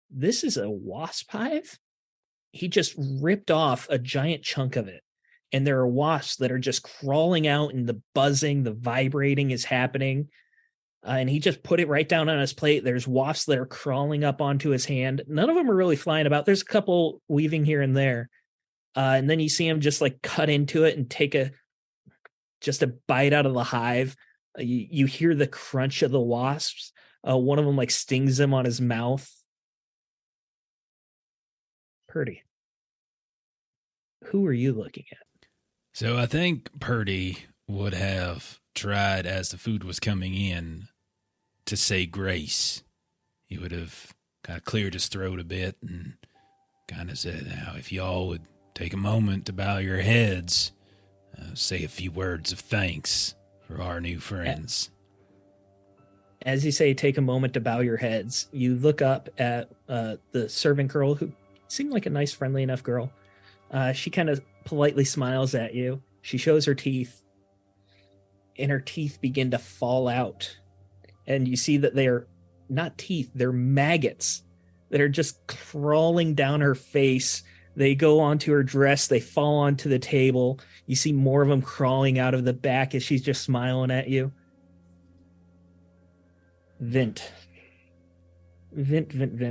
this is a wasp hive. He just ripped off a giant chunk of it. And there are wasps that are just crawling out, and the buzzing, the vibrating is happening. And he just put it right down on his plate. There's wasps that are crawling up onto his hand. None of them are really flying about. There's a couple weaving here and there. And then you see him just cut into it and take just a bite out of the hive. You hear the crunch of the wasps. One of them stings him on his mouth. Purdy, who are you looking at? So I think Purdy would have tried, as the food was coming in, to say grace. He would have kind of cleared his throat a bit and kind of said, now, if y'all would take a moment to bow your heads, say a few words of thanks for our new friends. As you say, take a moment to bow your heads. You look up at the servant girl, who seemed like a nice, friendly enough girl. She kind of politely smiles at you. She shows her teeth, and her teeth begin to fall out. And you see that they are not teeth, they're maggots that are just crawling down her face. They go onto her dress, they fall onto the table. You see more of them crawling out of the back as she's just smiling at you. Vint,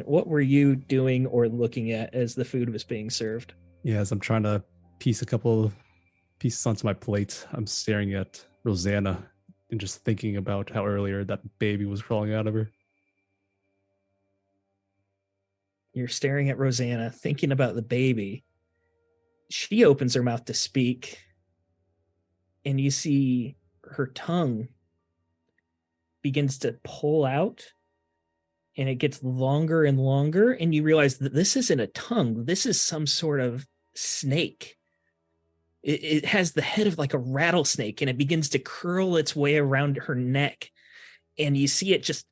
what were you doing or looking at as the food was being served? Yeah, as I'm trying to piece a couple of pieces onto my plate, I'm staring at Rosanna and just thinking about how earlier that baby was crawling out of her. You're staring at Rosanna, thinking about the baby. She opens her mouth to speak, and you see her tongue begins to pull out, and it gets longer and longer, and you realize that this isn't a tongue. This is some sort of snake. It has the head of like a rattlesnake, and it begins to curl its way around her neck, and you see it just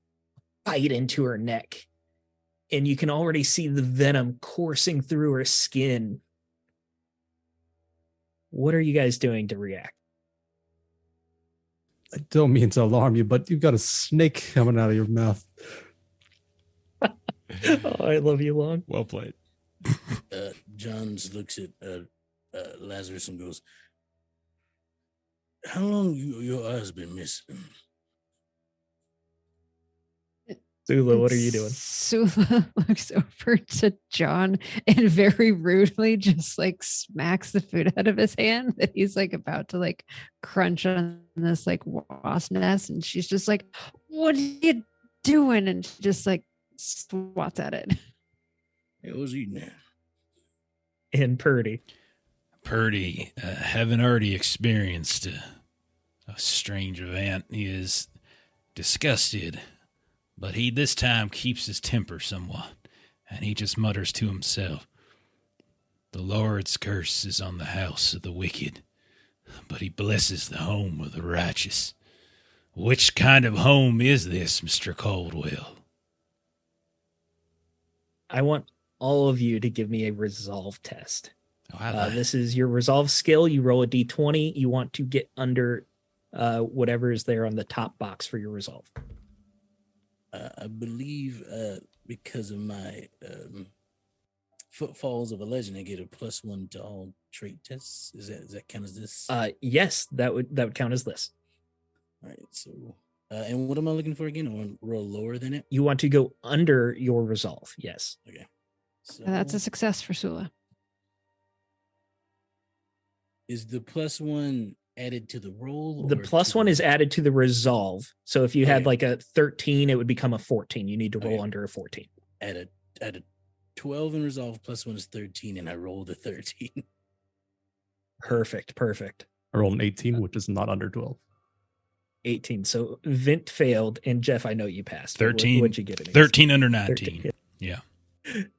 bite into her neck, and you can already see the venom coursing through her skin. What are you guys doing to react? I don't mean to alarm you, but you've got a snake coming out of your mouth. Oh, I love you, Long. Well played. Johns looks at Lazarus and goes, how long your eyes been missing? Sula, what are you doing? Sula looks over to John and very rudely just like smacks the food out of his hand that he's like about to like crunch on this like wasp nest. And she's just like, what are you doing? And she just like swats at it. It was eating that. And Purdy. Purdy, having already experienced a strange event, he is disgusted, but he this time keeps his temper somewhat, and he just mutters to himself, the Lord's curse is on the house of the wicked, but he blesses the home of the righteous. Which kind of home is this, Mr. Caldwell? I want all of you to give me a resolve test. Oh, This is your resolve skill. You roll a d20. You want to get under whatever is there on the top box for your resolve. I believe because of my footfalls of a legend, I get a +1 to all trait tests. Does that count as this? Yes, that would count as this. All right. So, and what am I looking for again? I want to roll lower than it. You want to go under your resolve. Yes. Okay. So That's a success for Sula. is the +1 added to the roll? The or +1 is added to the resolve. So if you had Okay. like a 13, it would become a 14. You need to roll Okay. under a 14. Add a 12 in resolve, +1 is 13, and I rolled a 13. Perfect. I rolled an 18, which is not under 12. 18. So Vint failed, and Jeff, I know you passed. 13. What'd you get? 13 under 19. 13, yeah.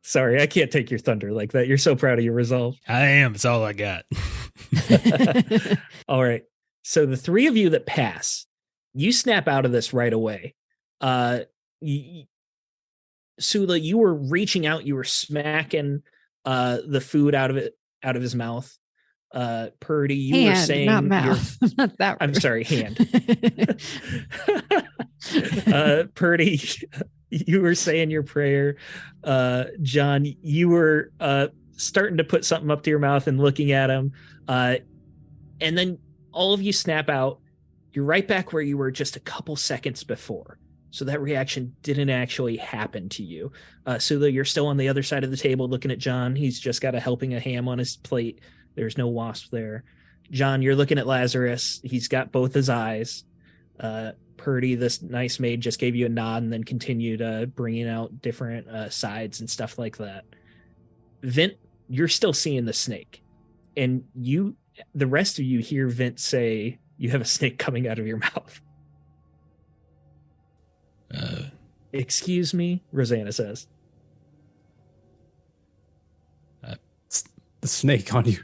Sorry, I can't take your thunder like that. You're so proud of your resolve. I am. It's all I got. All right. So the three of you that pass, you snap out of this right away. Sula, you were reaching out, you were smacking the food out of his mouth. Purdy, you were Hand, saying not mouth. Not that. I'm rude. sorry, hand. Purdy, you were saying your prayer. John, you were starting to put something up to your mouth and looking at him. And then all of you snap out. You're right back where you were just a couple seconds before. So that reaction didn't actually happen to you. Sula, you're still on the other side of the table looking at John. He's just got a helping of ham on his plate. There's no wasp there. John, you're looking at Lazarus. He's got both his eyes. Purdy, this nice maid, just gave you a nod and then continued bringing out different sides and stuff like that. Vint, you're still seeing the snake. And the rest of you hear Vint say, you have a snake coming out of your mouth.'Excuse me, Rosanna says. the snake on you?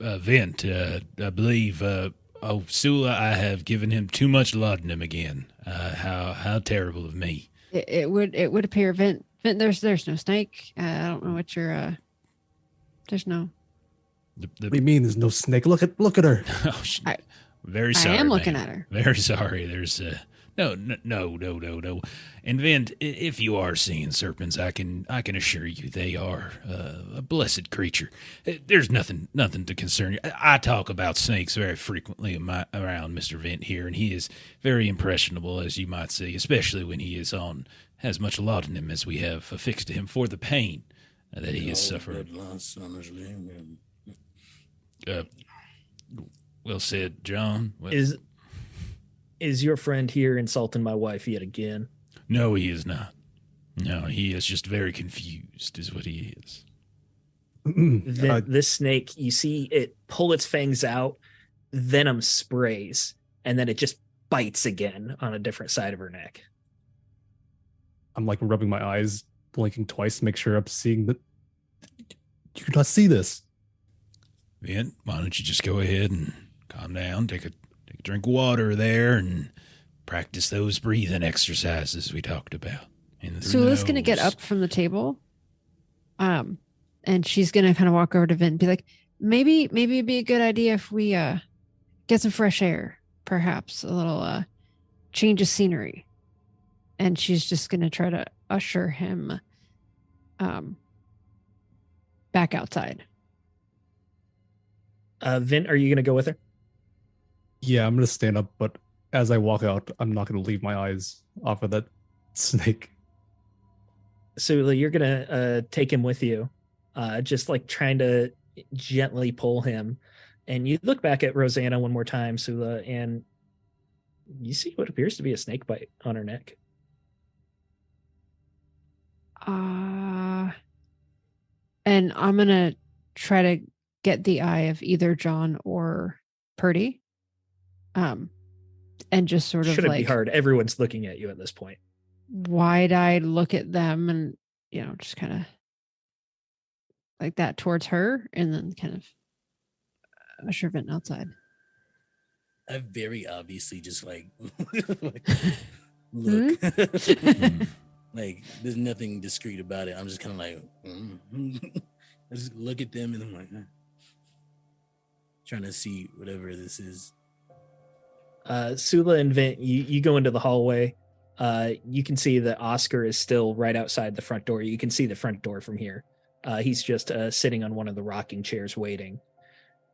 Vent, I believe, Sula, I have given him too much laudanum again. How terrible of me. It would appear, Vent, there's no snake. I don't know what you're, there's no. What do you mean there's no snake? Look at her. Oh, very sorry. I am looking ma'am. at her. Very sorry. There's no. And Vent, if you are seeing serpents, I can assure you they are a blessed creature. There's nothing to concern you. I talk about snakes very frequently around Mr. Vent here, and he is very impressionable, as you might see, especially when he has much laudanum as we have affixed to him for the pain that he has suffered. Well said, John. Well, Is your friend here insulting my wife yet again? no, he is not. No, he is just very confused, is what he is. This snake, you see it pull its fangs out, venom sprays, and then it just bites again on a different side of her neck. I'm like rubbing my eyes, blinking twice to make sure I'm seeing that. You cannot see this. Vent, why don't you just go ahead and calm down, take a drink of water there, and practice those breathing exercises we talked about. Sula's going to get up from the table, and she's going to kind of walk over to Vin and be like, maybe it'd be a good idea if we get some fresh air, perhaps a little change of scenery. And she's just going to try to usher him back outside. Vin, are you going to go with her? Yeah, I'm going to stand up, but as I walk out, I'm not going to leave my eyes off of that snake. Sula, you're going to take him with you, just like trying to gently pull him. And you look back at Rosanna one more time, Sula, and you see what appears to be a snake bite on her neck. And I'm going to try to get the eye of either John or Purdy. And just sort of Shouldn't like be hard. Everyone's looking at you at this point. wide-eyed look at them and, just kind of like that towards her and then kind of usher Vin outside. I very obviously just like, Hmm? look. Like, there's nothing discreet about it. I'm just kind of like, I just look at them and I'm like, trying to see whatever this is. Sula and Vin, you go into the hallway. You can see that Oscar is still right outside the front door. You can see the front door from here. He's just sitting on one of the rocking chairs waiting.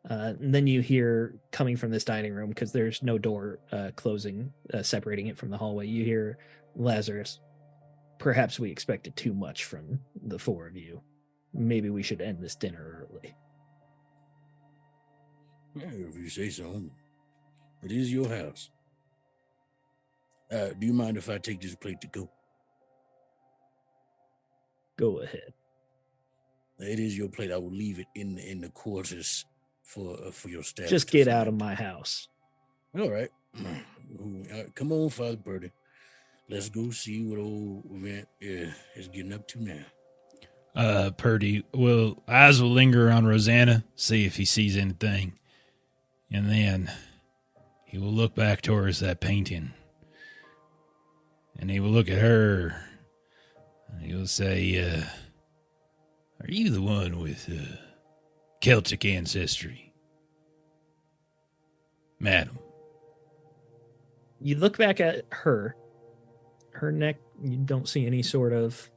And then you hear coming from this dining room, because there's no door closing, separating it from the hallway. You hear Lazarus. Perhaps we expected too much from the four of you. Maybe we should end this dinner early. Yeah, if you say so. It is your house. Do you mind if I take this plate to go? Go ahead. It is your plate. I will leave it in the quarters for your staff. Just get out of my house. All right. Come on, Father Purdy. Let's go see what old Vent is getting up to now. Purdy, eyes will linger on Rosanna, see if he sees anything. And then he will look back towards that painting. And he will look at her. And he will say, are you the one with Celtic ancestry? Madam. You look back at her neck, you don't see any sort of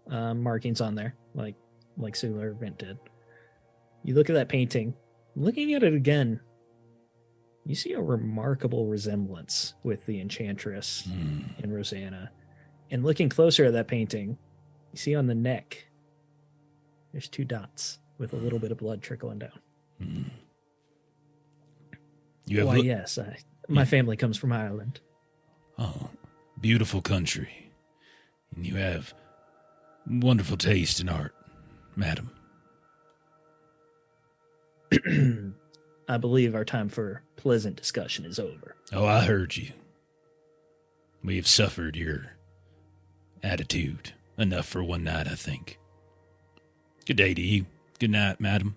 markings on there, like Sula or Vent did. You look at that painting, looking at it again, you see a remarkable resemblance with the Enchantress and Rosanna. And looking closer at that painting, you see on the neck, there's 2 dots with a little bit of blood trickling down. Why, yes, my family comes from Ireland. Oh, beautiful country. And you have wonderful taste in art, madam. I believe our time for pleasant discussion is over. Oh, I heard you. We have suffered your attitude enough for one night, I think. Good day to you. Good night, madam.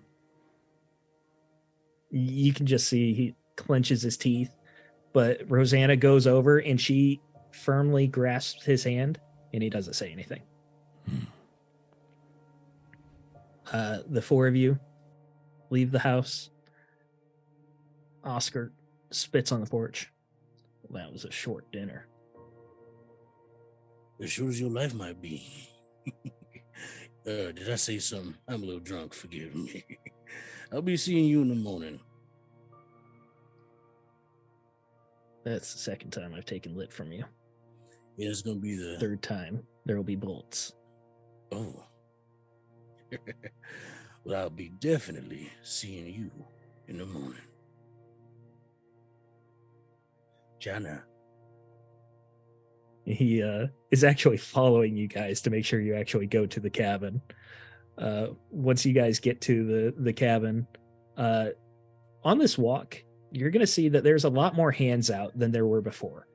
You can just see he clenches his teeth, but Rosanna goes over and she firmly grasps his hand, and he doesn't say anything. The four of you leave the house. Oscar spits on the porch. Well, that was a short dinner. As short as your life might be. Did I say something? I'm a little drunk, forgive me. I'll be seeing you in the morning. That's the second time I've taken lit from you. Yeah, it's gonna be the Third time, there will be bolts. Oh. Well, I'll be definitely seeing you in the morning. Jana. He is actually following you guys to make sure you actually go to the cabin. Once you guys get to the cabin, on this walk, you're going to see that there's a lot more hands out than there were before.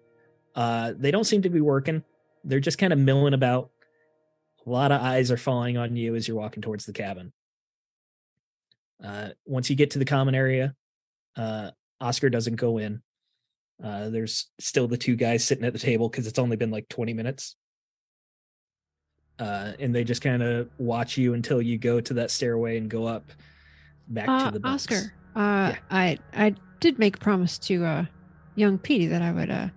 They don't seem to be working. They're just kind of milling about. A lot of eyes are falling on you as you're walking towards the cabin. Once you get to the common area, Oscar doesn't go in. There's still the two guys sitting at the table because it's only been like 20 minutes. And they just kind of watch you until you go to that stairway and go up back to the bunks. Oscar, Yeah. I did make a promise to young Petey that I would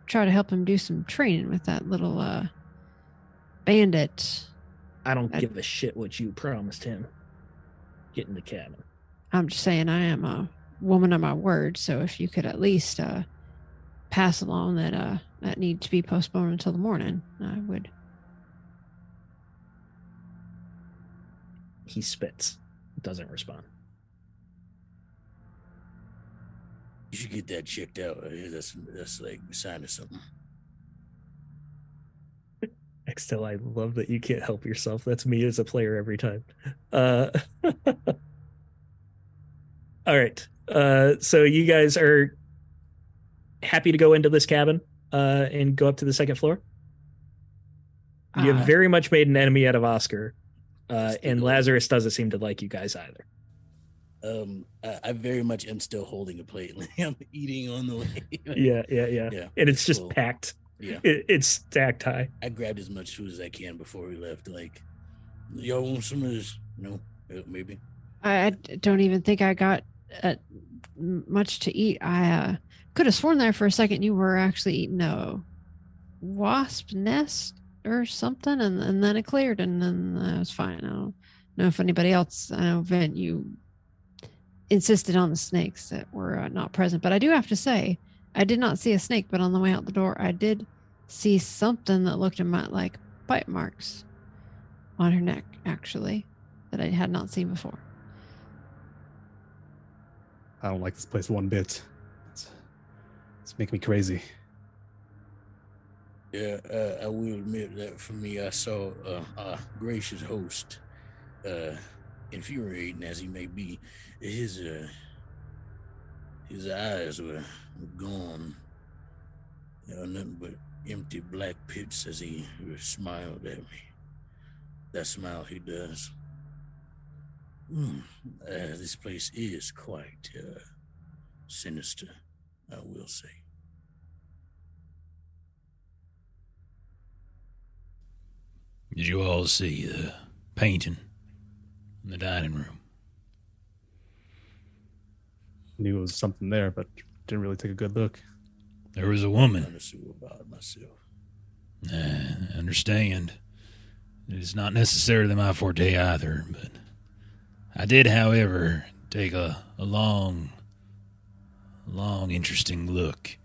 try to help him do some training with that little bandit. I don't give a shit what you promised him. Get in the cabin. I'm just saying I am a woman of my word, so if you could at least pass along that need to be postponed until the morning, I would. He spits. Doesn't respond. You should get that checked out. That's like a sign of something. Extel, I love that you can't help yourself. That's me as a player every time. All right. So you guys are happy to go into this cabin and go up to the second floor? You have very much made an enemy out of Oscar, and Lazarus doesn't seem to like you guys either. I very much am still holding a plate. I'm eating on the way. Yeah. And it's just cool. packed. Yeah. It's stacked high. I grabbed as much food as I can before we left. Like, y'all want some of this? No? Maybe? I don't even think I got much to eat. I could have sworn there for a second you were actually eating a wasp nest or something, and then it cleared, and then I was fine. I don't know if anybody else. I know, Vent, you insisted on the snakes that were not present, but I do have to say, I did not see a snake, but on the way out the door, I did see something that looked like bite marks on her neck, actually, that I had not seen before. I don't like this place one bit. It's making me crazy. Yeah, I will admit that for me, I saw a gracious host, infuriating as he may be. His eyes were gone. Nothing but empty black pits as he smiled at me. That smile he does. This place is quite sinister, I will say. Did you all see the painting in the dining room? Knew it was something there, but didn't really take a good look. There was a woman. Unassuming about it myself. I understand. It is not necessarily my forte either, but I did, however, take a long, interesting look.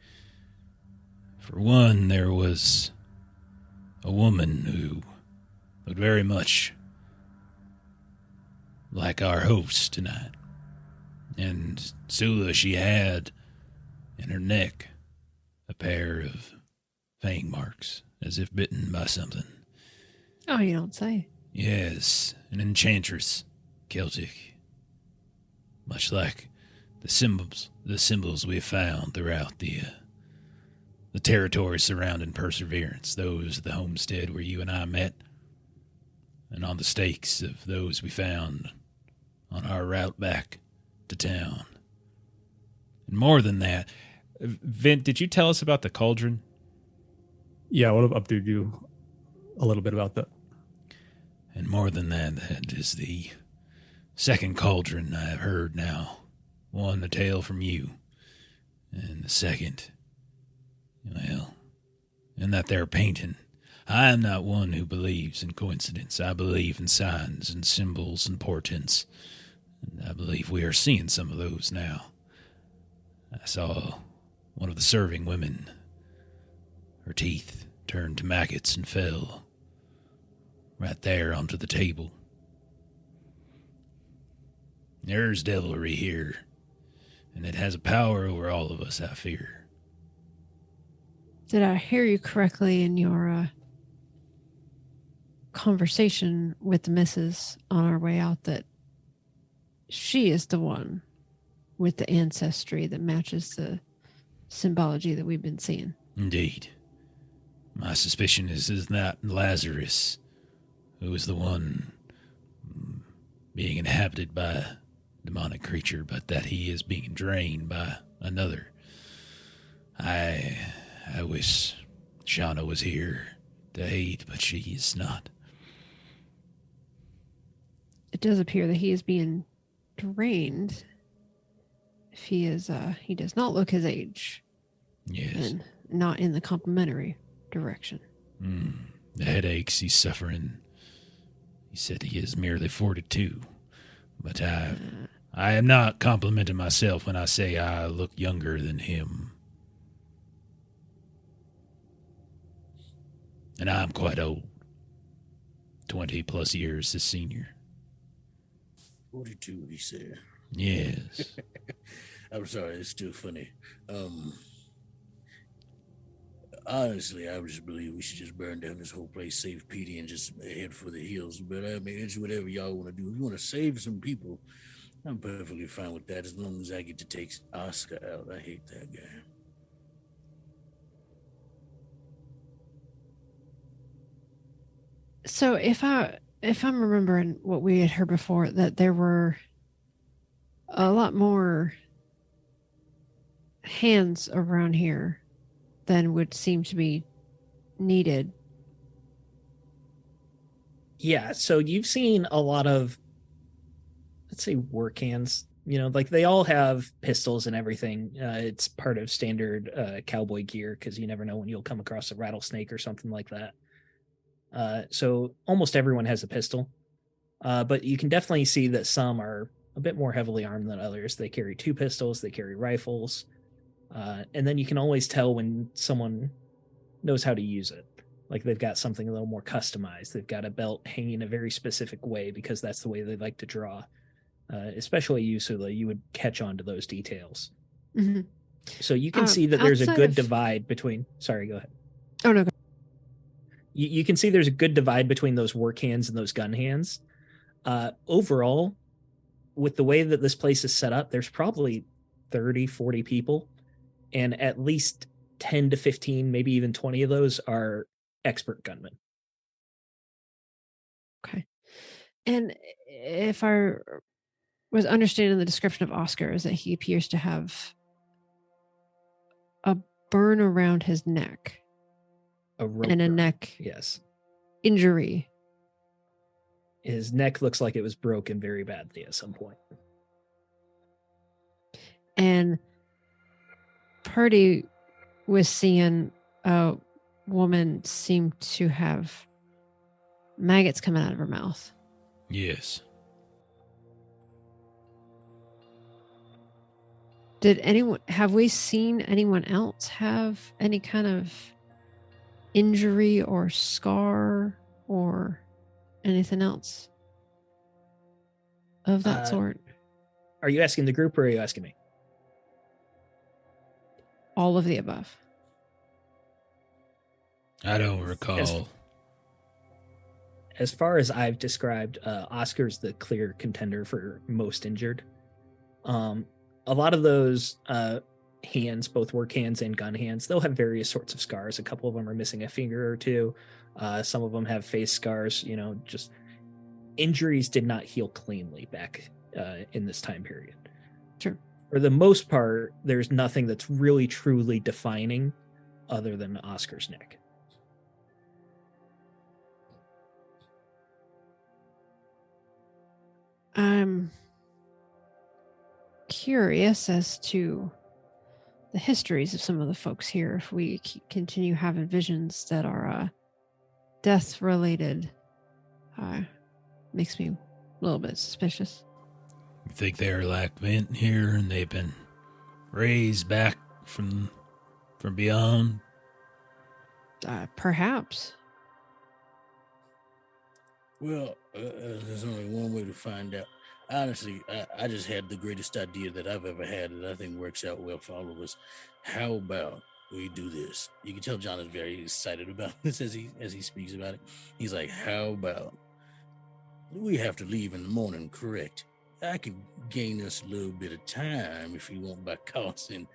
For one, there was a woman who looked very much like our host tonight. And Sula, she had in her neck a pair of fang marks, as if bitten by something. Oh, you don't say. Yes, an enchantress, Celtic. Much like the symbols we have found throughout the territory surrounding Perseverance, those at the homestead where you and I met, and on the stakes of those we found on our route back to town. And more than that, Vint, did you tell us about the cauldron? Yeah, I want to update you a little bit about that. and more than that, that is the second cauldron I have heard now. One, a tale from you, and the second, well, in that there painting. I am not one who believes in coincidence. I believe in signs and symbols and portents. And I believe we are seeing some of those now. I saw one of the serving women. Her teeth turned to maggots and fell right there onto the table. There's devilry here, and it has a power over all of us, I fear. Did I hear you correctly in your conversation with the missus on our way out that she is the one with the ancestry that matches the symbology that we've been seeing? Indeed. My suspicion is not Lazarus, who is the one being inhabited by a demonic creature, but that he is being drained by another. I wish Shauna was here to aid, but she is not. It does appear that he is being drained. If he is, he does not look his age. Yes. And not in the complimentary direction. The headaches he's suffering. He said he is merely 42. But I am not complimenting myself when I say I look younger than him. And I'm quite old. 20 plus years his senior. 42, he said. Yes. I'm sorry, it's still funny. Honestly, I just believe we should just burn down this whole place, save Petey, and just head for the hills. But I mean, it's whatever y'all want to do. If you want to save some people, I'm perfectly fine with that, as long as I get to take Oscar out. I hate that guy. So if I'm remembering what we had heard before, that there were a lot more hands around here than would seem to be needed. Yeah, so you've seen a lot of, let's say, work hands. You know, like they all have pistols and everything. It's part of standard cowboy gear because you never know when you'll come across a rattlesnake or something like that. So almost everyone has a pistol. But you can definitely see that some are a bit more heavily armed than others. They carry 2 pistols, they carry rifles. And then you can always tell when someone knows how to use it. Like they've got something a little more customized. They've got a belt hanging a very specific way because that's the way they like to draw. Especially you, so that you would catch on to those details. Mm-hmm. So you can see that there's a outside good of- divide between. Sorry, go ahead. Oh no. You can see there's a good divide between those work hands and those gun hands. Overall, with the way that this place is set up, there's probably 30, 40 people, and at least 10 to 15, maybe even 20 of those are expert gunmen. Okay. And if I was understanding the description of Oscar, is that he appears to have a burn around his neck A rope and a burn. neck Yes. injury. His neck looks like it was broken very badly at some point. And Purdy was seeing a woman seem to have maggots coming out of her mouth. Yes. Have we seen anyone else have any kind of injury or scar or anything else of that sort? Are you asking the group or are you asking me? All of the above. I don't recall. As far as I've described, Oscar's the clear contender for most injured. A lot of those hands, both work hands and gun hands, they'll have various sorts of scars. A couple of them are missing a finger or two. Some of them have face scars. You know, just injuries did not heal cleanly back in this time period. Sure. For the most part, there's nothing that's really truly defining other than Oscar's neck. I'm curious as to the histories of some of the folks here. If we continue having visions that are death related, makes me a little bit suspicious. You think they're like Vent here and they've been raised back from beyond? Perhaps. Well, there's only one way to find out. Honestly, I just had the greatest idea that I've ever had that I think works out well for all of us. How about we do this? You can tell John is very excited about this as he speaks about it. He's like, how about we have to leave in the morning, correct? I could gain us a little bit of time if you want by causing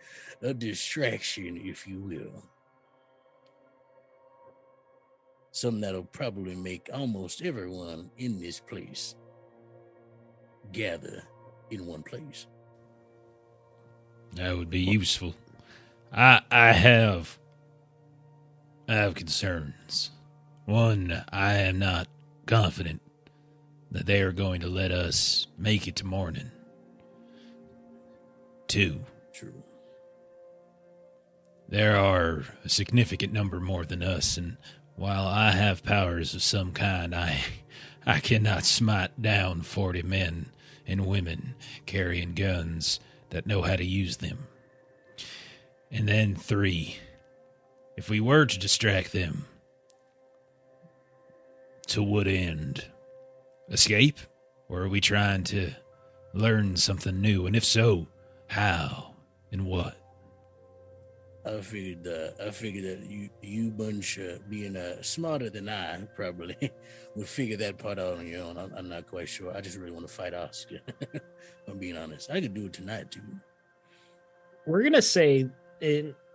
a distraction, if you will. Something that'll probably make almost everyone in this place gather in one place. That would be useful. I have concerns. One, I am not confident that they are going to let us make it to morning. Two, True. there are a significant number more than us, and while I have powers of some kind, I cannot smite down 40 men and women carrying guns that know how to use them. And then three, if we were to distract them, to what end? Escape? Or are we trying to learn something new? And if so, how and what? I figured that you bunch being smarter than I probably would figure that part out on your own. I'm not quite sure. I just really want to fight Oscar. If I'm being honest. I could do it tonight too. We're going to say,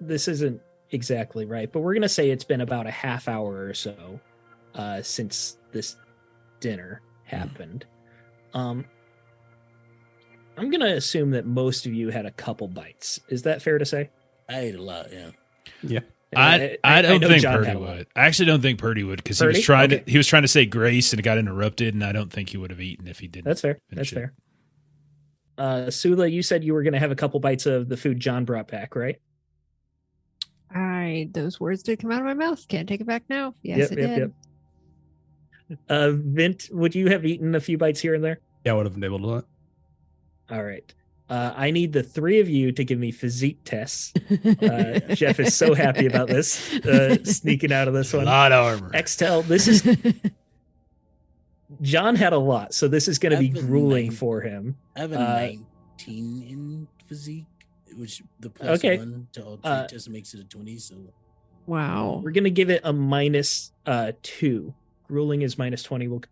this isn't exactly right, but we're going to say it's been about a half hour or so since this dinner happened. I'm going to assume that most of you had a couple bites. Is that fair to say? I ate a lot, yeah. Yeah. I don't know think John Purdy had a lot. would. I actually don't think Purdy would because he Purdy? was trying Okay. to trying to say grace and it got interrupted, and I don't think he would have eaten if he didn't. That's fair. finish That's it. fair. Sula, you said you were going to have a couple bites of the food John brought back, right? Those words did come out of my mouth. Can't take it back now. Yes, it did. Vint, would you have eaten a few bites here and there? Yeah, I would have been able to do that. All right. I need the three of you to give me physique tests. Jeff is so happy about this, sneaking out of this A one. lot of armor. Extel, this is John had a lot, so this is going to be I've been grueling nine. for him. I have a 19 in physique, which the plus Okay. one to all trait test makes it a 20. So Wow. We're going to give it a -2. Grueling is -20. We'll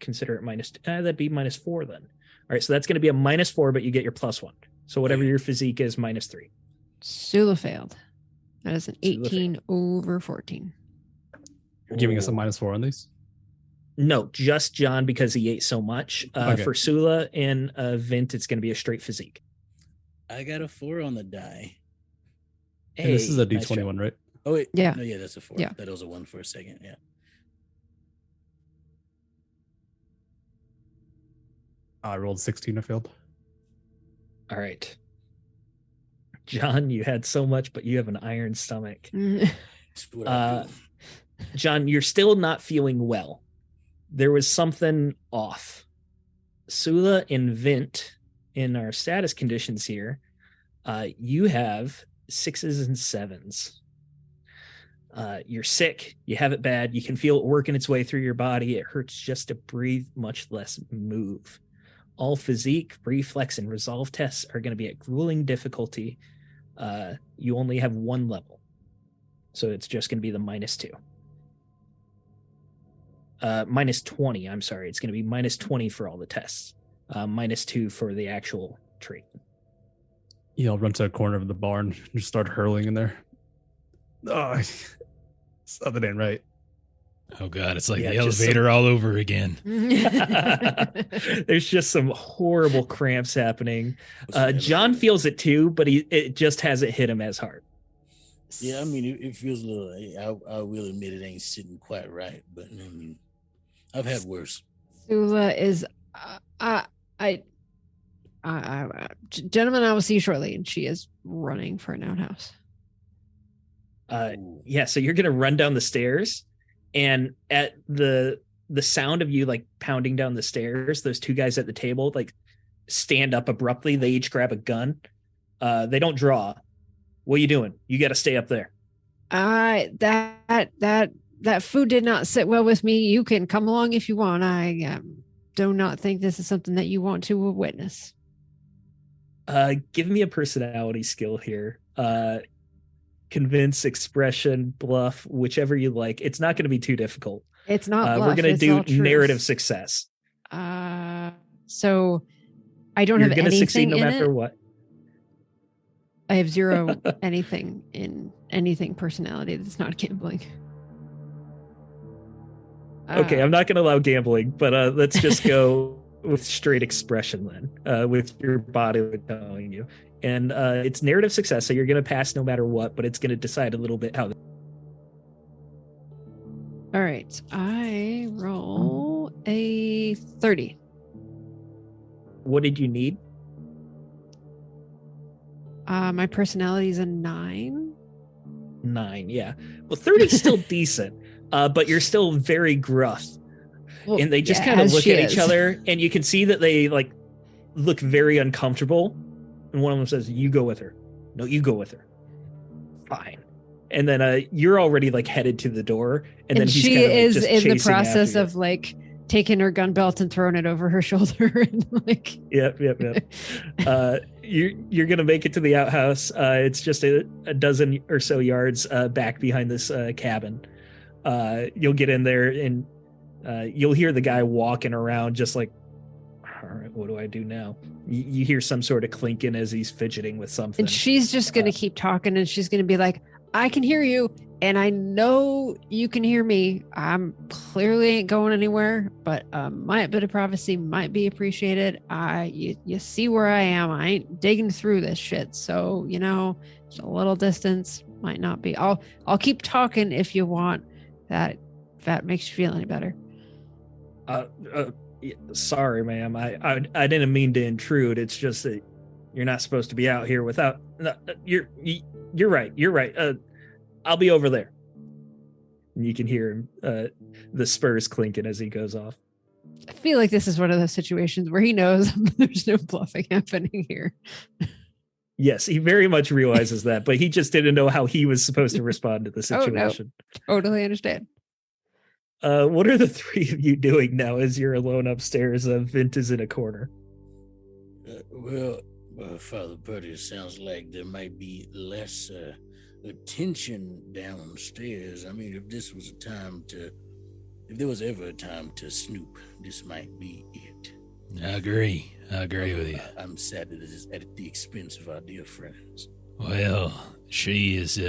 consider it minus. That'd be -4 then. All right, so that's going to be a -4, but you get your +1. So whatever Okay. your physique is, -3. Sula failed. That is an Sula 18 over 14. You're giving us a Ooh. -4 on these? No, just John because he ate so much. Okay. For Sula and Vint, it's going to be a straight physique. I got a 4 on the die. And this is a Hey, nice D20 job. one, right? Oh wait, Yeah. no, yeah, that's a 4. Yeah. That was a 1 for a second. Yeah. I rolled 16. I failed. All right. John, you had so much, but you have an iron stomach. That's what I do. John, you're still not feeling well. There was something off. Sula and Vint, in our status conditions here, you have 6s and 7s. You're sick. You have it bad. You can feel it working its way through your body. It hurts just to breathe, much less move. All physique, reflex, and resolve tests are going to be at grueling difficulty. You only have 1 level. So it's just going to be the -2. -20, I'm sorry. It's going to be -20 for all the tests. -2 for the actual trait. Yeah, I'll run to a corner of the barn and just start hurling in there. Oh, something ain't right. Oh God, it's like Yeah, the just elevator all over again. There's just some horrible cramps happening. What's an John elevator? feels it too, but it just hasn't hit him as hard. Yeah, I mean, it feels a little. I will admit it ain't sitting quite right, but I mean, I've had worse. Sula is, gentlemen, I will see you shortly. And she is running for an outhouse. Ooh. Yeah, so you're gonna run down the stairs, and at the sound of you like pounding down the stairs, those two guys at the table like stand up abruptly. They each grab a gun. They don't draw. What are you doing? You got to stay up there. That food did not sit well with me. You can come along if you want. I do not think this is something that you want to witness. Give me a personality skill here. Convince, expression, bluff, whichever you like. It's not going to be too difficult. It's not bluff. We're going to it's do all truth. narrative success. So I don't You're have going to anything succeed no in matter it. what. I have zero anything in anything personality that's not gambling. Okay, I'm not going to allow gambling, but let's just go with straight expression then, with your body telling you. And it's narrative success, so you're going to pass no matter what, but it's going to decide a little bit how. All right, I roll a 30. What did you need? My personality is a 9. 9, yeah. Well, 30 is still decent, but you're still very gruff. Well, And they just yeah, kind of as look she at is. each other, and you can see that they like look very uncomfortable. And one of them says, "You go with her." No, you go with her. Fine. And then you're already like headed to the door, and then he's she kind of like, is just in the chasing process after you. of like taking her gun belt and throwing it over her shoulder and like Yep. You're gonna make it to the outhouse. It's just a dozen or so yards back behind this cabin. You'll get in there, and you'll hear the guy walking around, just like, all right, what do I do now? You hear some sort of clinking as he's fidgeting with something. and she's just gonna keep talking, and she's gonna be like, I can hear you, and I know you can hear me. I'm clearly ain't going anywhere, but my bit of privacy might be appreciated. You see where I am. I ain't digging through this shit, so just a little distance might not be. I'll keep talking if you want. If that makes you feel any better. Sorry, ma'am. I didn't mean to intrude. It's just that you're not supposed to be out here without. No, you're right. You're right. I'll be over there. And you can hear him, the spurs clinking as he goes off. I feel like this is one of those situations where he knows there's no bluffing happening here. Yes, he very much realizes that, but he just didn't know how he was supposed to respond to the situation. Totally understand. What are the three of you doing now as you're alone upstairs? Vint is in a corner. Father Purdy, it sounds like there might be less attention downstairs. I mean, if there was ever a time to snoop, this might be it. I agree with you. I'm sad that it is at the expense of our dear friends. Well, she is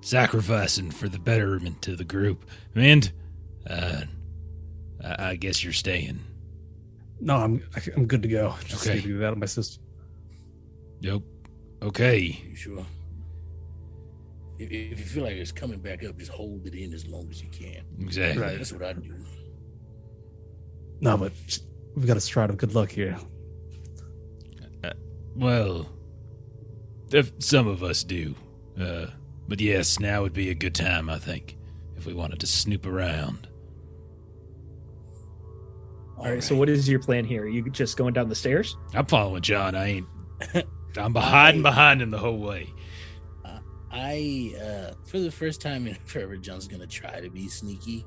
sacrificing for the betterment of the group. And I guess you're staying. No, I'm good to go. Just Okay. need to do that with my sister. Yep. Okay. You sure? If you feel like it's coming back up, just hold it in as long as you can. Exactly. Right. That's what I do. No, but we've got a stride of good luck here. Well, if some of us do. But yes, now would be a good time, I think, if we wanted to snoop around. All right, so what is your plan here? Are you just going down the stairs? I'm following John. I'm behind him the whole way. For the first time in forever, John's gonna try to be sneaky.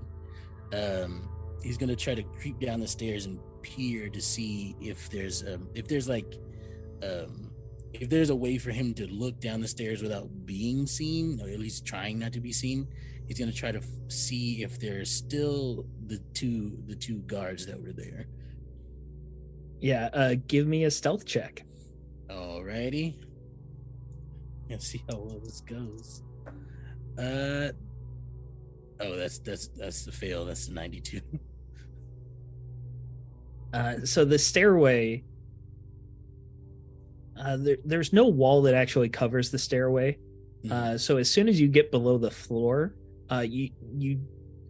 He's gonna try to creep down the stairs and peer to see if there's a way for him to look down the stairs without being seen, or at least trying not to be seen. He's gonna try to see if there's still the two guards that were there. Yeah, give me a stealth check. Alrighty. Let's see how well this goes. Oh, that's the fail. That's the 92. So the stairway, there's no wall that actually covers the stairway. So as soon as you get below the floor, you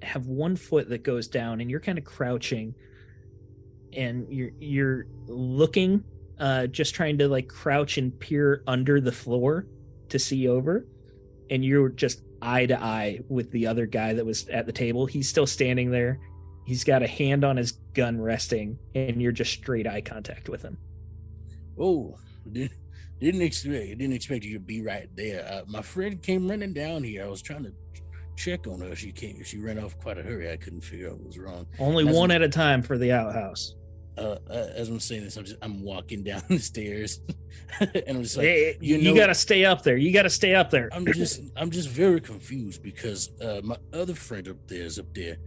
have 1 foot that goes down, and you're kind of crouching, and you're looking, just trying to like crouch and peer under the floor to see over, and you're just eye to eye with the other guy that was at the table. He's still standing there. He's got a hand on his gun resting, and you're just straight eye contact with him. Oh, didn't expect you to be right there. My friend came running down here. I was trying to check on her. She ran off quite a hurry. I couldn't figure out what was wrong. Only one at a time for the outhouse. As I'm saying this, I'm walking down the stairs, and I'm just like, hey, you got to stay up there. You got to stay up there. I'm just very confused because my other friend up there is up there,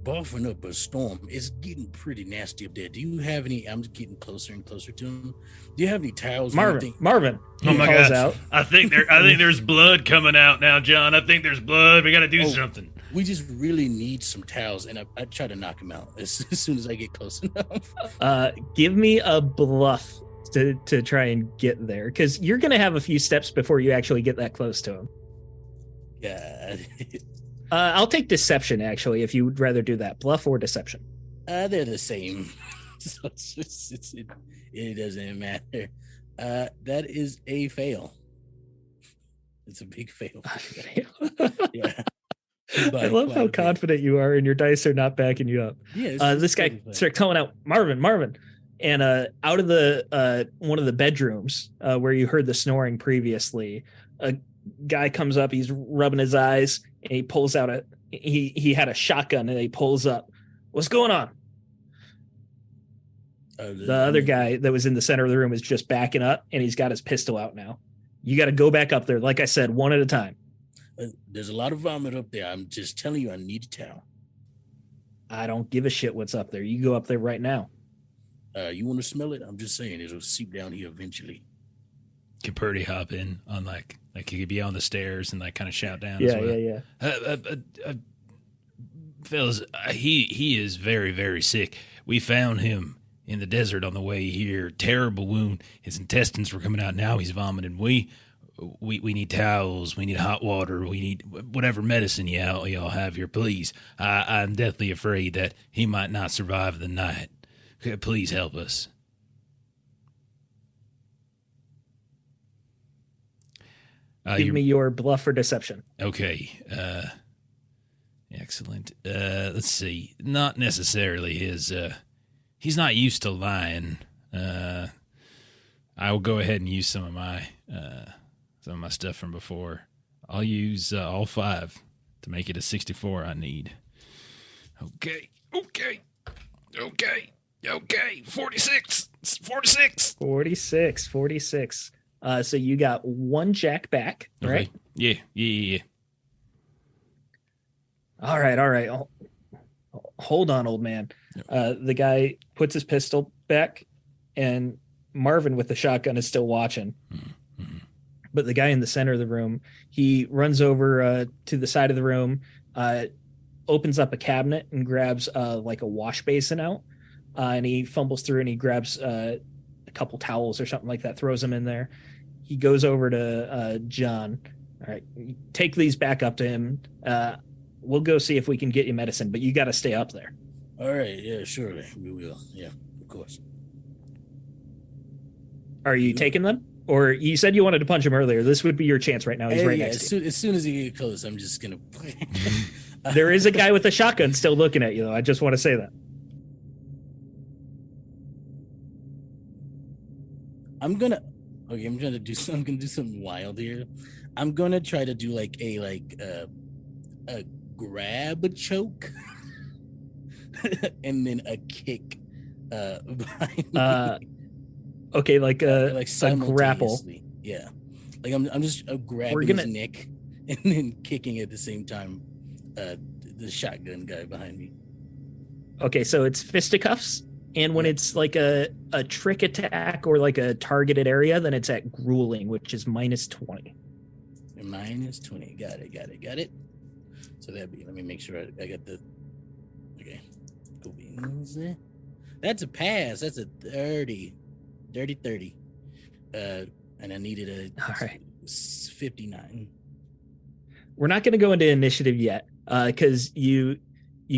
buffing up a storm. It's getting pretty nasty up there. Do you have any? I'm just getting closer and closer to him. Do you have any towels? Marvin. Oh my gosh! Out. I think there's blood coming out now, John. I think there's blood. We got to do something. We just really need some towels, and I try to knock him out as soon as I get close enough. Give me a bluff to try and get there, because you're going to have a few steps before you actually get that close to him. Yeah. I'll take deception, actually, if you would rather do that. Bluff or deception? They're the same. So it doesn't matter. That is a fail. It's a big fail. Yeah. I love how confident you are, and your dice are not backing you up. Yeah, this guy starts calling out, Marvin, and out of the one of the bedrooms where you heard the snoring previously, a guy comes up. He's rubbing his eyes, and he pulls out he had a shotgun, and he pulls up. What's going on? The other guy that was in the center of the room is just backing up, and he's got his pistol out now. You got to go back up there, like I said, one at a time. There's a lot of vomit up there. I'm just telling you, I need a towel. I don't give a shit what's up there. You go up there right now. You want to smell it? I'm just saying it'll seep down here eventually. Can Purdy hop in on like he could be on the stairs and like kind of shout down? Yeah, as well? yeah. Fellas, he is very, very sick. We found him in the desert on the way here. Terrible wound. His intestines were coming out. Now he's vomiting. We need towels. We need hot water. We need whatever medicine y'all have here, please. I'm deathly afraid that he might not survive the night. Please help us. Give me your bluff or deception. Okay. Excellent. Let's see. Not necessarily his. He's not used to lying. I will go ahead and use some of my stuff from before. I'll use all 5 to make it a 64 I need. Okay. 46. 46. So you got 1 jack back, right? Okay. Yeah. All right. Hold on, old man. The guy puts his pistol back, and Marvin with the shotgun is still watching. Mm-hmm. But the guy in the center of the room, he runs over to the side of the room, opens up a cabinet and grabs like a wash basin out, and he fumbles through and he grabs a couple towels or something like that, throws them in there. He goes over to John. All right, take these back up to him. We'll go see if we can get you medicine, but you got to stay up there. All right, yeah, surely we will. Yeah, of course. Are you taking them? Or you said you wanted to punch him earlier. This would be your chance right now. He's right next to you. As soon as he gets close, I'm just going to... There is a guy with a shotgun still looking at you, though. I just want to say that. I'm going to do something wild here. I'm going to try to do like a grab a choke and then a kick behind me. Okay, like a grapple. Yeah, like I'm just grabbing his neck and then kicking at the same time. The shotgun guy behind me. Okay, so it's fisticuffs, and when it's like a trick attack or like a targeted area, then it's at grueling, which is -20. -20. Got it. So that'd be. Let me make sure I got the. Okay. Cool beans there. That's a pass. That's a 30. Dirty 30. And I needed a All right. 59. We're not going to go into initiative yet because you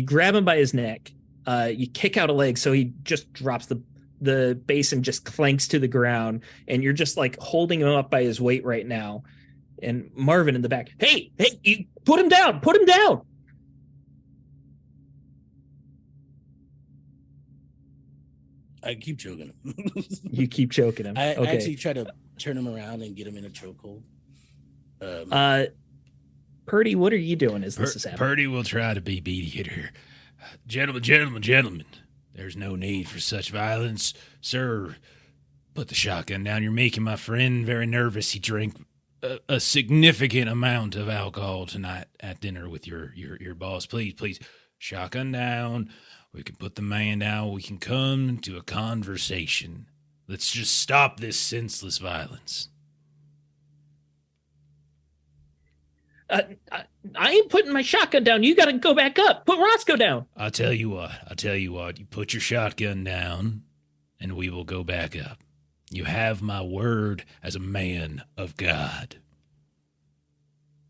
grab him by his neck, you kick out a leg so he just drops the basin, just clanks to the ground, and you're just like holding him up by his weight right now. And Marvin in the back, hey, you put him down, put him down. I keep choking him. You keep choking him. I Okay. actually try to turn him around and get him in a chokehold. Purdy, what are you doing as this is happening? Purdy will try to be mediator. Gentlemen, there's no need for such violence. Sir, put the shotgun down. You're making my friend very nervous. He drank a significant amount of alcohol tonight at dinner with your boss. Please, shotgun down. We can put the man down. We can come to a conversation. Let's just stop this senseless violence. I ain't putting my shotgun down. You got to go back up. Put Roscoe down. I'll tell you what. You put your shotgun down, and we will go back up. You have my word as a man of God.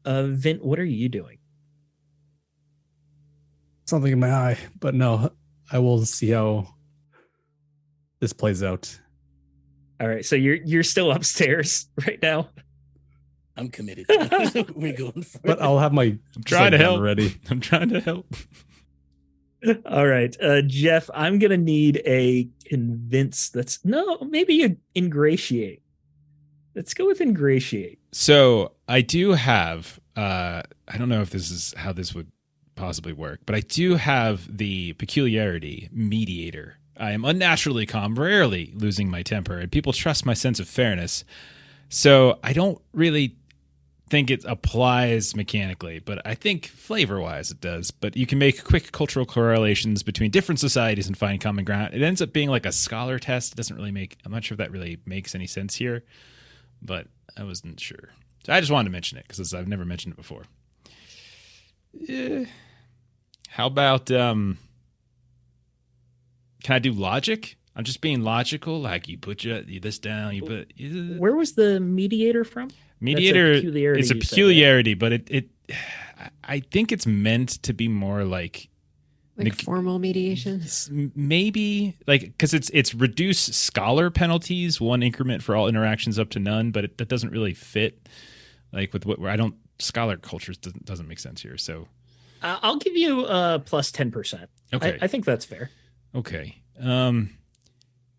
Vint, what are you doing? Something in my eye, but no, I will see how this plays out. All right, so you're still upstairs right now. I'm committed. We're going for But it. I'll have my I'm trying to gun help. ready. I'm trying to help. All right, Jeff, I'm gonna need a convince. Maybe a ingratiate. Let's go with ingratiate. So I do have, I don't know if this is how this would possibly work, but I do have the peculiarity mediator. I am unnaturally calm, rarely losing my temper, and people trust my sense of fairness. So I don't really think it applies mechanically, but I think flavor-wise it does. But you can make quick cultural correlations between different societies and find common ground. It ends up being like a scholar test. It doesn't really I'm not sure if that really makes any sense here, but I wasn't sure. So I just wanted to mention it because I've never mentioned it before. How about, can I do logic? I'm just being logical. Like you put this down, you put... Where was the mediator from? Mediator, peculiarity it's a you said, peculiarity, but I think it's meant to be more like formal mediation. maybe like because it's reduce scholar penalties, one increment for all interactions up to none, but that doesn't really fit like with what scholar cultures doesn't make sense here. So I'll give you plus 10%. Okay, I think that's fair. Okay.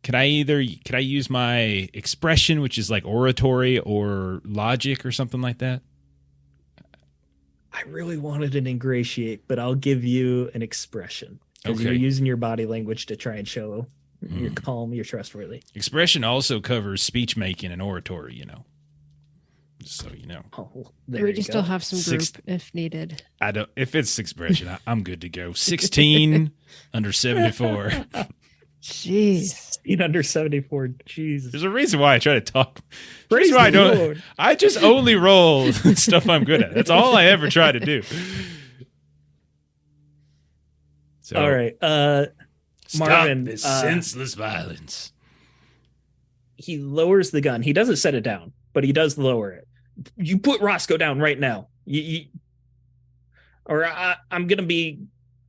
Could I use my expression, which is like oratory or logic or something like that? I really wanted an ingratiate, but I'll give you an expression because Okay. you're using your body language to try and show you're calm, you're trustworthy. Expression also covers speech making and oratory, just so you know. Oh, well, there We you just go. still have some group if needed. If it's expression, I'm good to go. 16 under 74. Jeez. Under 74. Jesus. There's a reason why I try to talk. Praise Reason why I the don't. Lord. I just only roll stuff I'm good at. That's all I ever try to do. So, All right. Stop Marvin, this senseless violence. he lowers the gun. He doesn't set it down, but he does lower it. You put Roscoe down right now. Or I'm gonna be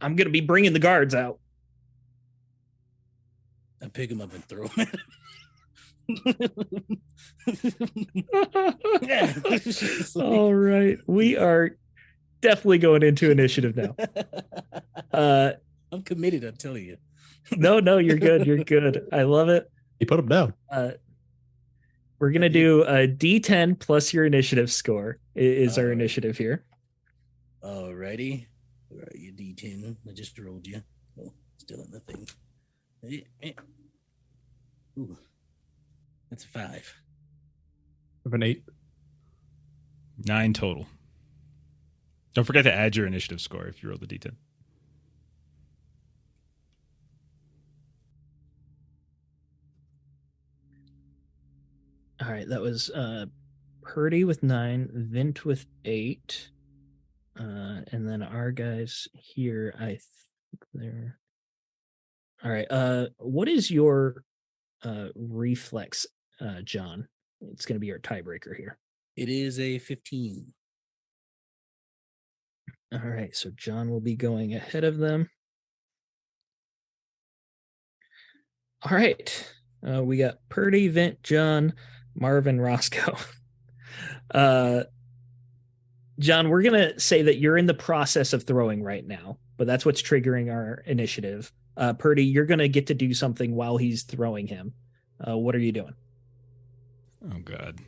bringing the guards out. I pick him up and throw him. All right, we are definitely going into initiative now. I'm committed, I'm telling you. No, you're good. You're good. I love it. You put him down. We're gonna do a D10 plus your initiative score is our All right. initiative here. Alrighty. Where are you, D10? I just rolled you. Oh, still in the thing. Ooh. That's a 5. Of an 8. 9 total. Don't forget to add your initiative score if you roll the D10. All right, that was Purdy with 9, Vint with 8. And then our guys here, I think they're all right. What is your reflex, John? It's going to be your tiebreaker here. It is a 15. All right, so John will be going ahead of them. All right, we got Purdy, Vint, John, Marvin, Roscoe. John, we're gonna say that you're in the process of throwing right now, but that's what's triggering our initiative. Purdy, you're gonna get to do something while he's throwing him. What are you doing? Oh God.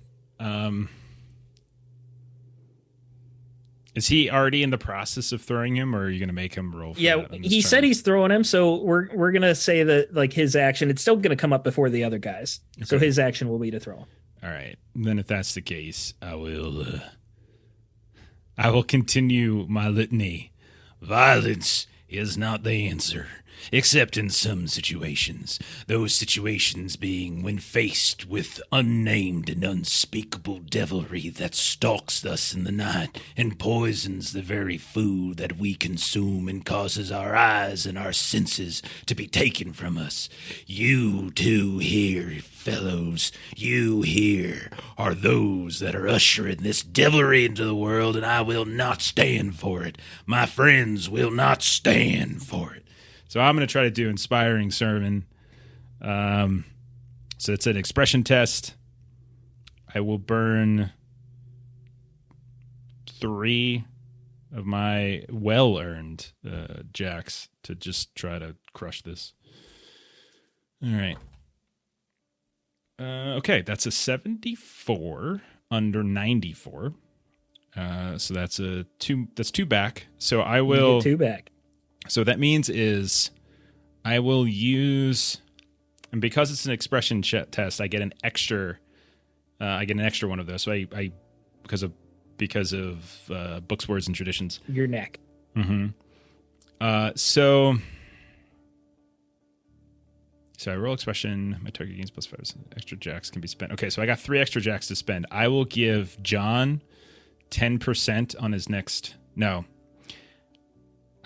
Is he already in the process of throwing him, or are you going to make him roll? Yeah, he said he's throwing him, so we're gonna say that like his action. It's still gonna come up before the other guys, so his action will be to throw him. All right. Then, if that's the case, I will continue my litany. Violence is not the answer, except in some situations. Those situations being when faced with unnamed and unspeakable devilry that stalks us in the night and poisons the very food that we consume and causes our eyes and our senses to be taken from us. You two here, fellows, you here are those that are ushering this devilry into the world, and I will not stand for it. My friends will not stand for it. So I'm going to try to do inspiring sermon. So it's an expression test. I will burn 3 of my well-earned jacks to just try to crush this. All right. Okay, that's a 74 under 94. So that's a 2. That's 2 back. So I will You get 2 back. So that means is I will use, and because it's an expression test, I get an extra. I get an extra one of those. So I because of books, words, and traditions. Your neck. Mm-hmm. So I roll expression. My target gains +5. Extra jacks can be spent. Okay, so I got 3 extra jacks to spend. I will give John 10% on his next. No.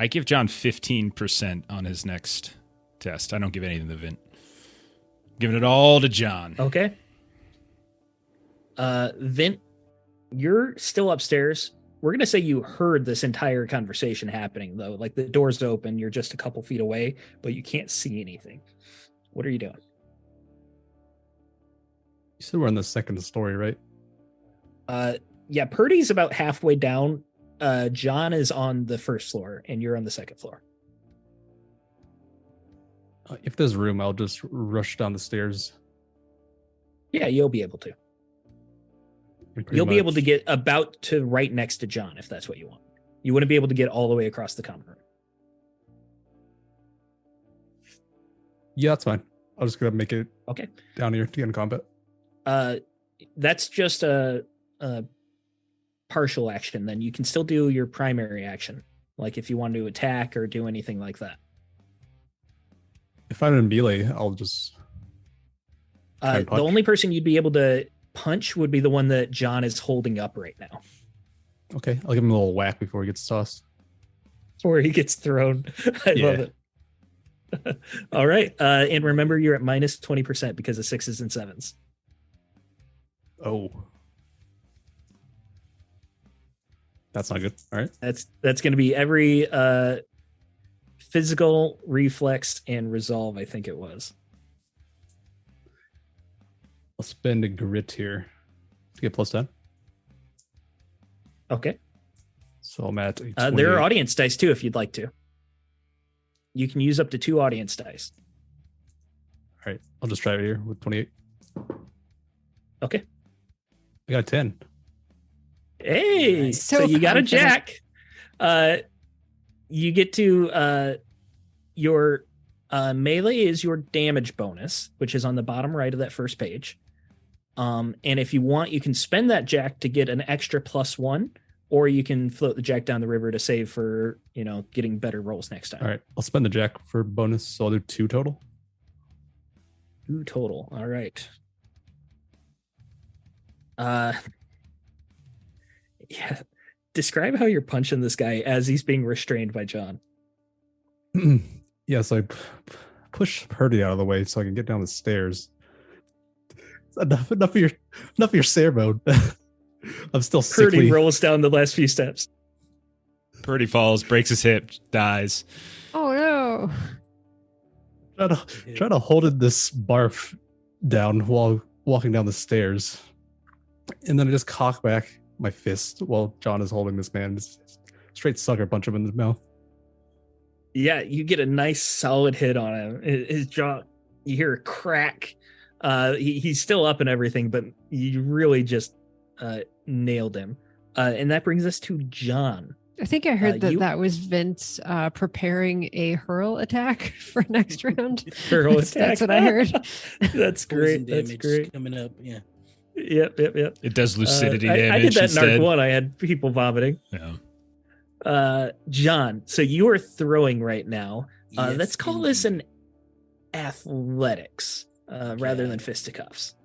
I give John 15% on his next test. I don't give anything to Vint. Giving it all to John. Okay. Vint, you're still upstairs. We're going to say you heard this entire conversation happening, though. Like the door's open. You're just a couple feet away, but you can't see anything. What are you doing? You said we're on the second story, right? Yeah, Purdy's about halfway down. John is on the first floor, and you're on the second floor. If there's room, I'll just rush down the stairs. Yeah, you'll be able to. You'll be able to get about to right next to John if that's what you want. You wouldn't be able to get all the way across the common room. Yeah, that's fine. I'll just go make it Okay. down here to get in combat. That's just a partial action. Then you can still do your primary action, like if you want to attack or do anything like that. If I'm in melee, I'll just The only person you'd be able to punch would be the one that John is holding up right now. Okay, I'll give him a little whack before he gets tossed. Or he gets thrown. I love it. All right. And remember, you're at minus 20% because of 6s and 7s. Oh. That's not good. All right. That's going to be every physical, reflex, and resolve, I think it was. I'll spend a grit here to get +10. Okay. So I'm at there are audience dice too if you'd like to. You can use up to 2 audience dice. All right. I'll just try it here with 28. Okay. I got a 10. Hey, Nice. so So you got a confident. jack. You get to your melee is your damage bonus, which is on the bottom right of that first page. And if you want, you can spend that jack to get an extra +1, or you can float the jack down the river to save for, getting better rolls next time. All right. I'll spend the jack for bonus, so I'll do 2 total. 2 total. All right. Yeah. describe how you're punching this guy as he's being restrained by John. Yeah, so I push Purdy out of the way so I can get down the stairs. Enough of your servo. I'm still Purdy sickly. rolls down the last few steps. Purdy falls, breaks his hip, dies. Oh no. Try to hold this barf down while walking down the stairs. And then I just cock back my fist while John is holding this man. Just straight sucker punch him in the mouth. Yeah, you get a nice solid hit on him. His jaw, you hear a crack. He's still up and everything, but you really just nailed him. And that brings us to John. I think I heard that was Vince preparing a hurl attack for next round. Hurl attack. That's what I heard. That's great. That's Damage great. coming up. Yeah. Yep. It does lucidity damage. I did that in instead. Arc 1. I had people vomiting. Yeah. John, so you are throwing right now. Yes, Let's call this an athletics rather than fisticuffs.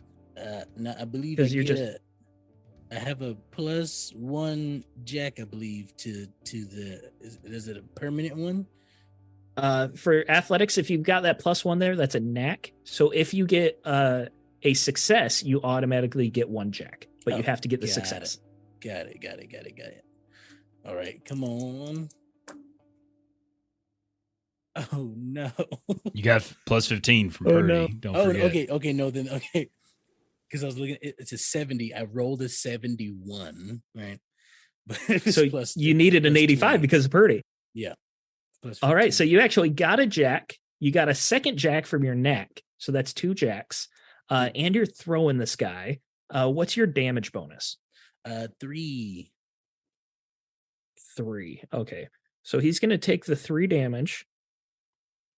Now I believe I have a +1 jack, I believe, to the is it a permanent one? For athletics, if you've got that +1 there, that's a knack. So if you get a success, you automatically get 1 jack, but you have to get the success. Got it. All right, come on. Oh no. You got +15 from Purdy. no. Don't Oh, forget. okay. No, then okay. Because I was looking, it's a 70. I rolled a 71, right? But it was So plus you needed an plus 85 20. because of Purdy. Yeah. Plus All right, 15. so you actually got a jack. You got a second jack from your knack. So that's 2 jacks. And you're throwing this guy. What's your damage bonus? 3. 3. Okay. So he's going to take the 3 damage.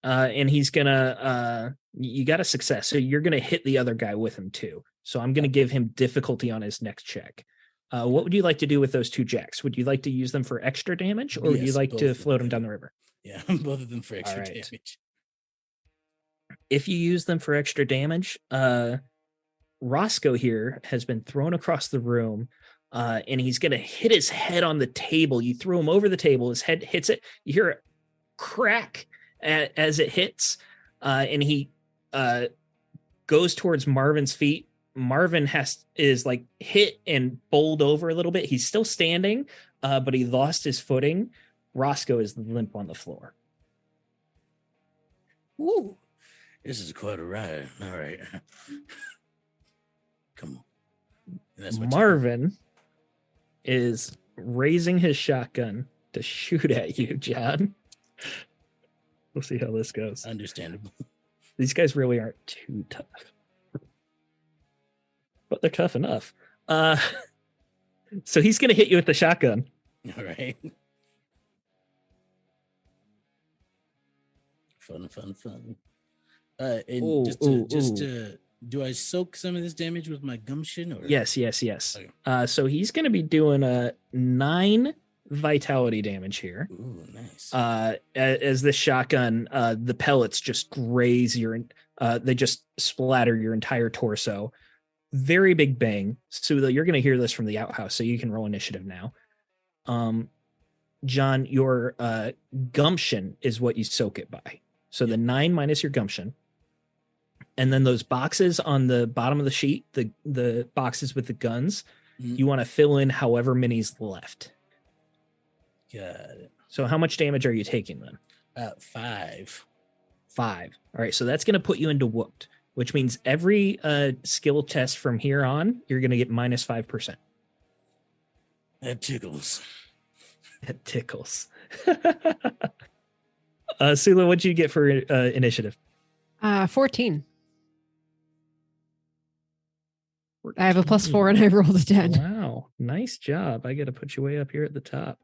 And he's going to, you got a success. So you're going to hit the other guy with him too. So I'm going to give him difficulty on his next check. What would you like to do with those 2 jacks? Would you like to use them for extra damage or would you Yes, like both to of float them. them down the river? Yeah, both of them for extra right. damage. If you use them for extra damage, Roscoe here has been thrown across the room and he's going to hit his head on the table. You throw him over the table. His head hits it. You hear a crack as it hits and he goes towards Marvin's feet. Marvin is like hit and bowled over a little bit. He's still standing, but he lost his footing. Roscoe is limp on the floor. Woo! This is quite a ride. All right. Come on. And that's what Marvin is raising his shotgun to shoot at you, John. We'll see how this goes. Understandable. These guys really aren't too tough, but they're tough enough. So he's going to hit you with the shotgun. All right. Fun. And do I soak some of this damage with my gumption? Or? Yes. Okay. So he's going to be doing a 9 vitality damage here. Ooh, nice. As this shotgun, the pellets just graze they just splatter your entire torso. Very big bang. So you're going to hear this from the outhouse, so you can roll initiative now. John, your gumption is what you soak it by. So the 9 minus your gumption. And then those boxes on the bottom of the sheet, the boxes with the guns, you want to fill in however many's left. Got it. So how much damage are you taking then? 5. 5. All right, so that's going to put you into whooped, which means every skill test from here on, you're going to get minus 5%. That tickles. That tickles. Sula, what'd you get for initiative? 14. I have a +4 and I rolled a 10. Wow, nice job. I got to put you way up here at the top.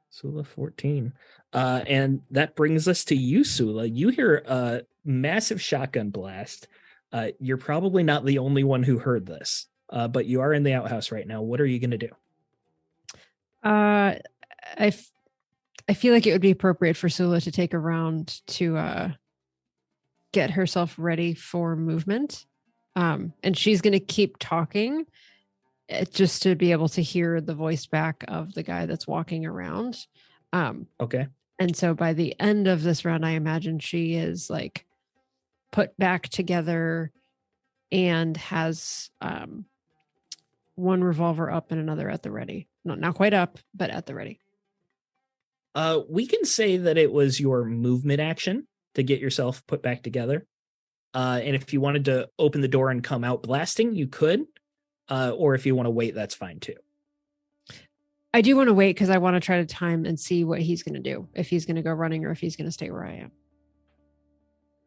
Sula 14. And that brings us to you, Sula. You hear a massive shotgun blast. You're probably not the only one who heard this, but you are in the outhouse right now. What are you going to do? I feel like it would be appropriate for Sula to take a round to get herself ready for movement. And she's going to keep talking just to be able to hear the voice back of the guy that's walking around. Okay. And so by the end of this round, I imagine she is like put back together and has one revolver up and another at the ready. Not quite up, but at the ready. We can say that it was your movement action to get yourself put back together. And if you wanted to open the door and come out blasting, you could. Or if you want to wait, that's fine too. I do want to wait because I want to try to time and see what he's going to do. If he's going to go running or if he's going to stay where I am.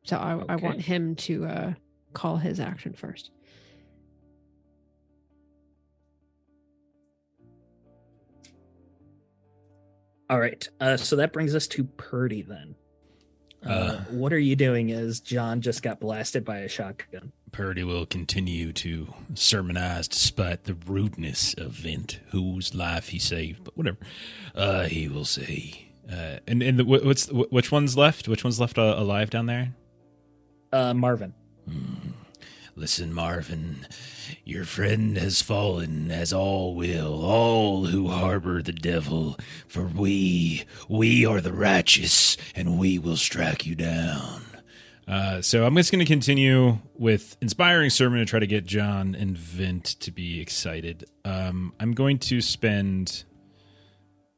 So I want him to call his action first. All right. So that brings us to Purdy then. What are you doing as John just got blasted by a shotgun? Purdy will continue to sermonize despite the rudeness of Vint, whose life he saved, but whatever. He will say. Which one's left? Which one's left alive down there? Marvin. Listen, Marvin, your friend has fallen, as all will, all who harbor the devil, for we are the righteous, and we will strike you down. So I'm just going to continue with inspiring sermon to try to get John and Vint to be excited. I'm going to spend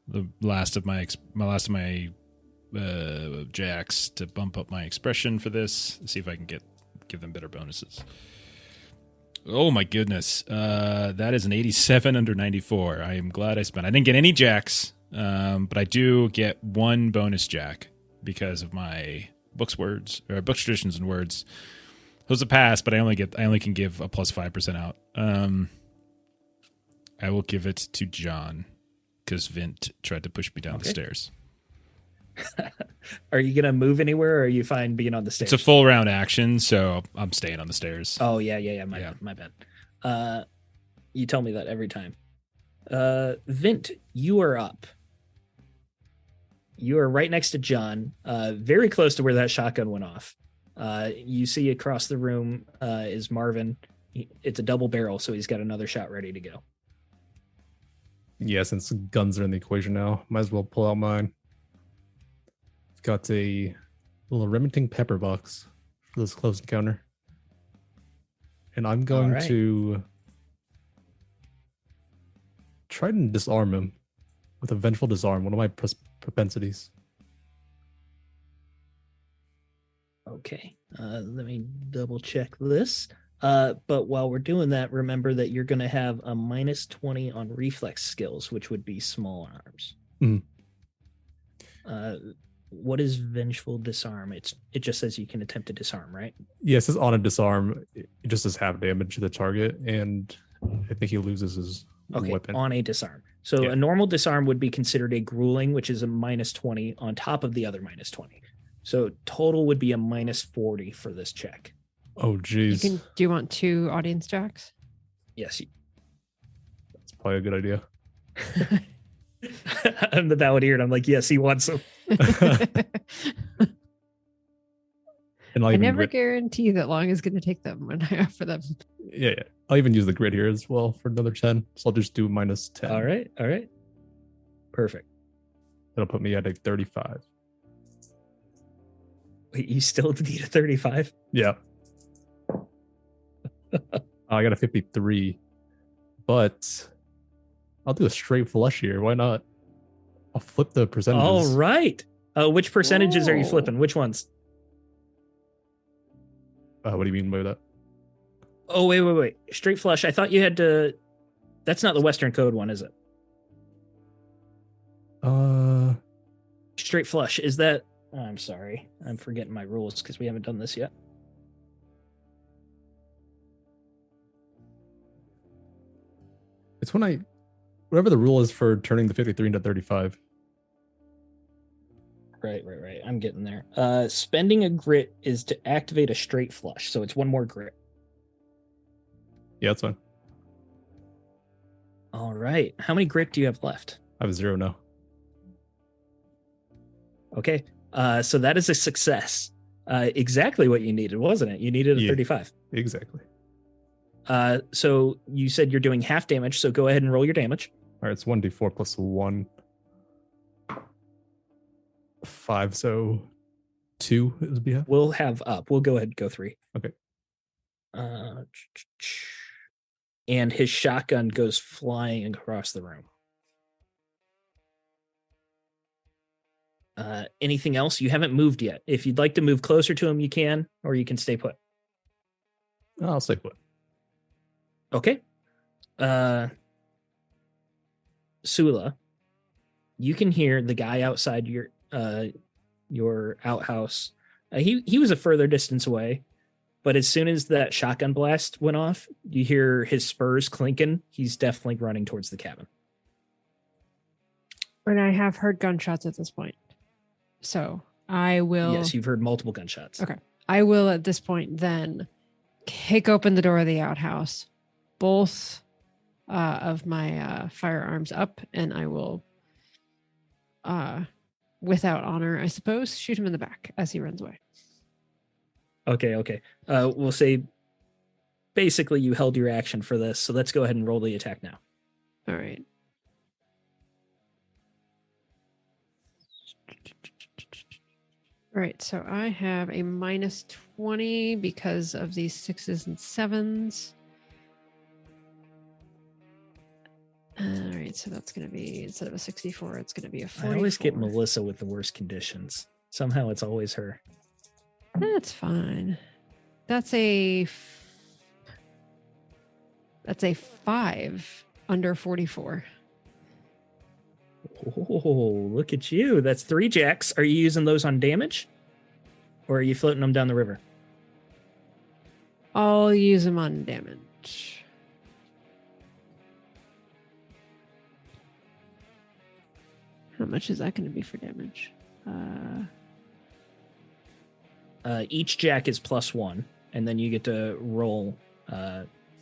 the last of my jacks to bump up my expression for this. See if I can give them better bonuses. Oh my goodness. That is an 87 under 94. I am glad I spent. I didn't get any jacks, but I do get one bonus jack because of my books traditions and words. Those a pass, but I only can give a plus 5% out. I will give it to John because Vint tried to push me down the stairs. Are you going to move anywhere or are you fine being on the stairs? It's a full round action, so I'm staying on the stairs. Oh, yeah. My bad. You tell me that every time. Vint, you are up. You are right next to John, very close to where that shotgun went off. You see across the room is Marvin. It's a double barrel, so he's got another shot ready to go. Yeah, since guns are in the equation now, might as well pull out mine. Got a little Remington pepper box for this close encounter. And I'm going to try and disarm him with a vengeful disarm, one of my propensities. Okay, let me double check this. But while we're doing that, remember that you're going to have a minus 20 on reflex skills, which would be small arms. What is vengeful disarm? It just says you can attempt to disarm, right? Yeah, it says on a disarm, it just does half damage to the target, and I think he loses his weapon. On a disarm. So a normal disarm would be considered a grueling, which is a minus 20 on top of the other minus 20. So total would be a minus 40 for this check. Oh, geez. Do you want 2 audience jacks? Yes. That's probably a good idea. I'm the balladeer, and I'm like, yes, he wants them. And I never guarantee that long is going to take them when I offer them. Yeah. I'll even use the grit here as well for another 10. So I'll just do minus 10. All right. Perfect. That'll put me at a 35. Wait, you still need a 35? Yeah. I got a 53. But I'll do a straight flush here. Why not? I'll flip the percentages. All right. Which percentages are you flipping? Which ones? What do you mean by that? Oh, wait. Straight flush. I thought you had to... That's not the Western code one, is it? Straight flush. Is that... Oh, I'm sorry. I'm forgetting my rules because we haven't done this yet. It's when whatever the rule is for turning the 53 into 35. Right. I'm getting there. Spending a grit is to activate a straight flush, so it's one more grit. Yeah, that's fine. All right. How many grit do you have left? I have 0 now. Okay. So that is a success. Exactly what you needed, wasn't it? You needed a 35. Exactly. So you said you're doing half damage, so go ahead and roll your damage. All right, it's 1d4 plus 1. 5, so 2 is be half. We'll have up. We'll go ahead and go 3. Okay. And his shotgun goes flying across the room. Anything else? You haven't moved yet. If you'd like to move closer to him, you can, or you can stay put. I'll stay put. Okay. Sula, you can hear the guy outside your outhouse. He was a further distance away, but as soon as that shotgun blast went off, you hear his spurs clinking. He's definitely running towards the cabin. And I have heard gunshots at this point. So I will. Yes, you've heard multiple gunshots. Okay. I will at this point then kick open the door of the outhouse, both of my firearms up, and I will, without honor, I suppose, shoot him in the back as he runs away. Okay. We'll say basically you held your action for this, so let's go ahead and roll the attack now. All right. All right, so I have a minus 20 because of these 6s and 7s. All right, so that's going to be, instead of a 64, it's going to be a 44. I always get Melissa with the worst conditions. Somehow it's always her. That's fine. That's a 5 under 44. Oh, look at you. That's 3 jacks. Are you using those on damage? Or are you floating them down the river? I'll use them on damage. How much is that going to be for damage? Each jack is +1, and then you get to roll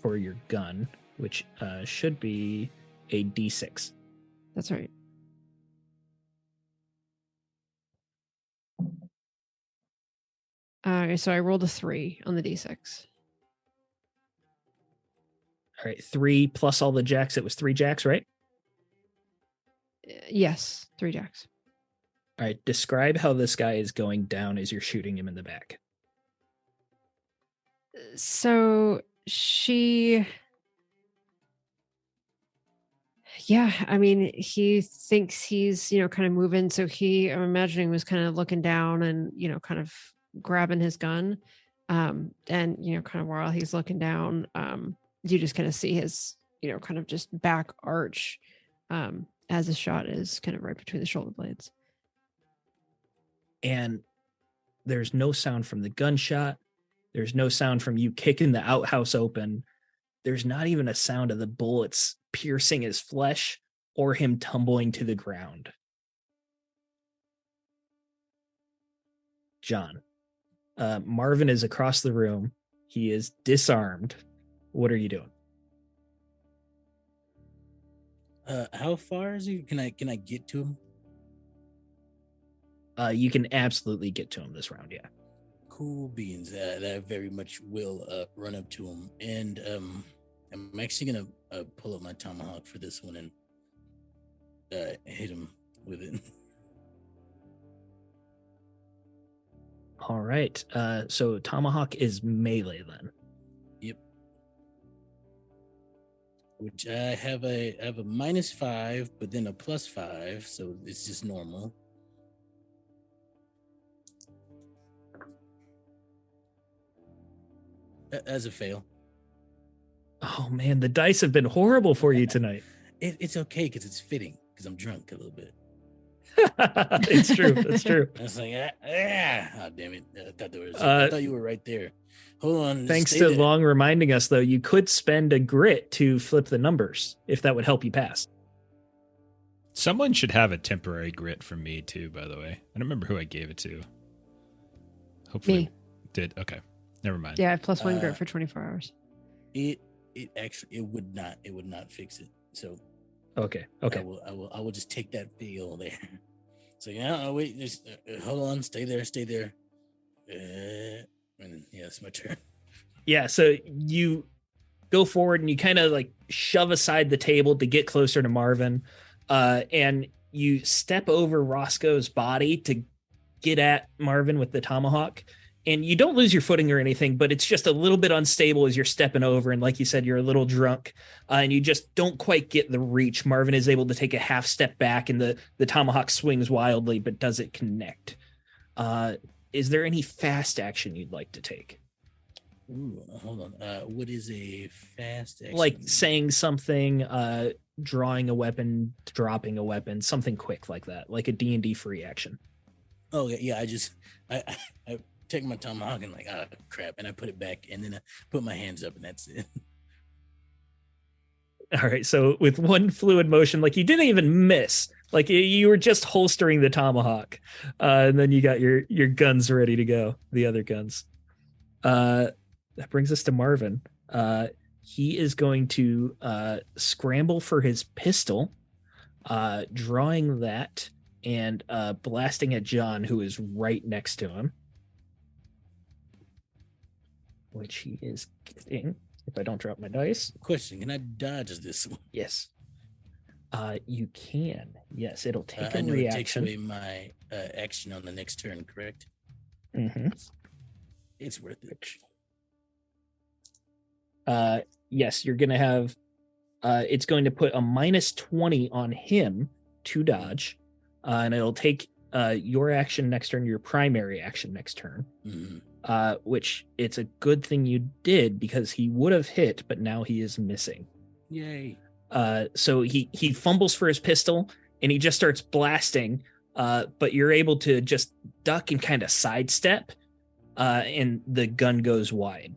for your gun, which should be a D6. That's right. So I rolled a 3 on the D6. All right, 3 plus all the jacks. It was 3 jacks, right? Yes, 3 jacks. All right, describe how this guy is going down as you're shooting him in the back. So she... Yeah, I mean, he thinks he's, kind of moving. So I'm imagining was kind of looking down and, kind of grabbing his gun. And, kind of while he's looking down, you just kind of see his, kind of just back arch as the shot is kind of right between the shoulder blades. And there's no sound from the gunshot. There's no sound from you kicking the outhouse open. There's not even a sound of the bullets piercing his flesh or him tumbling to the ground. John, Marvin is across the room. He is disarmed. What are you doing? How far is he? Can I get to him? You can absolutely get to him this round, yeah. Cool beans. That I very much will run up to him, and I'm actually gonna pull up my tomahawk for this one and hit him with it. All right. So tomahawk is melee then. Yep. Which I have a -5, but then a +5, so it's just normal. As a fail. Oh man, the dice have been horrible for you tonight. It's okay because it's fitting because I'm drunk a little bit. It's true. It's true. I was like, oh, damn it! I thought you were right there. Hold on. Thanks stay to there. Long reminding us, though, you could spend a grit to flip the numbers if that would help you pass. Someone should have a temporary grit from me too, by the way. I don't remember who I gave it to. Hopefully Me. Did. Okay. Never mind. Yeah, I have +1 grit for 24 hours. It would not fix it. So Okay. I will just take that fail there. So wait, just hold on, stay there. And yeah, it's my turn. Yeah, so you go forward and you kind of like shove aside the table to get closer to Marvin. And you step over Roscoe's body to get at Marvin with the tomahawk. And you don't lose your footing or anything, but it's just a little bit unstable as you're stepping over. And like you said, you're a little drunk, and you just don't quite get the reach. Marvin is able to take a half step back, and the tomahawk swings wildly, but does it connect? Is there any fast action you'd like to take? Ooh, hold on. What is a fast action? Like saying something, drawing a weapon, dropping a weapon, something quick like that, like a D&D free action. Oh yeah. I take my tomahawk and like, ah, crap, and I put it back, and then I put my hands up, and that's it. All right, so with one fluid motion, like you didn't even miss, like you were just holstering the tomahawk, and then you got your guns ready to go, the other guns. That brings us to Marvin. He is going to scramble for his pistol, drawing that and blasting at John, who is right next to him. Which he is getting, if I don't drop my dice. Question, can I dodge this one? Yes. You can. Yes, it'll take a I know reaction. it takes away my action on the next turn, correct? Mm-hmm. It's worth it. Yes, you're going to have... it's going to put a -20 on him to dodge, and it'll take your action next turn, your primary action next turn. Mm-hmm. Which it's a good thing you did, because he would have hit, but now he is missing. Yay. So he fumbles for his pistol and he just starts blasting, but you're able to just duck and kind of sidestep, and the gun goes wide.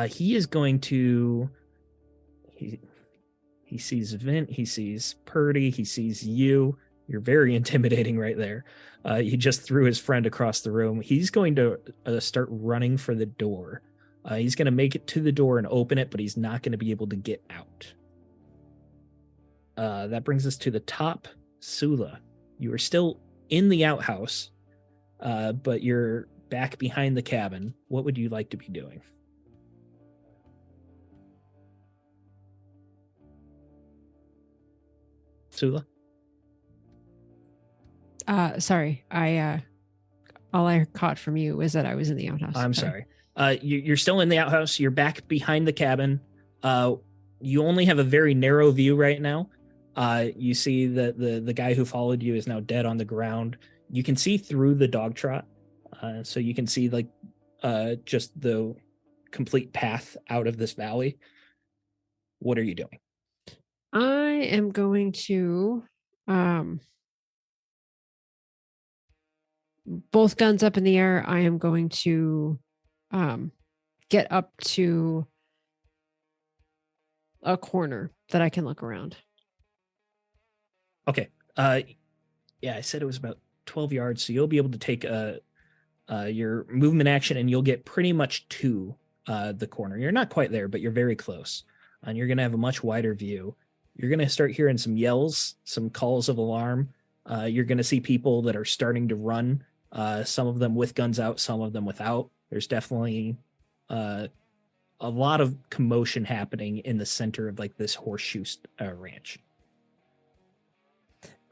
He is going to... He sees Vint, he sees Purdy, he sees you. You're very intimidating right there. He just threw his friend across the room. He's going to start running for the door. He's going to make it to the door and open it, but he's not going to be able to get out. That brings us to the top. Sula, you are still in the outhouse, but you're back behind the cabin. What would you like to be doing? Sula? Sorry. All I caught from you was that I was in the outhouse. I'm sorry. You're still in the outhouse. You're back behind the cabin. You only have a very narrow view right now. You see that the guy who followed you is now dead on the ground. You can see through the dog trot. So you can see like just the complete path out of this valley. What are you doing? I am going to both guns up in the air. I am going to get up to a corner that I can look around. Okay. Yeah, I said it was about 12 yards, so you'll be able to take your movement action and you'll get pretty much to the corner. You're not quite there, but you're very close. And you're going to have a much wider view. You're going to start hearing some yells, some calls of alarm. You're going to see people that are starting to run, some of them with guns out, some of them without. There's definitely a lot of commotion happening in the center of like this horseshoe ranch.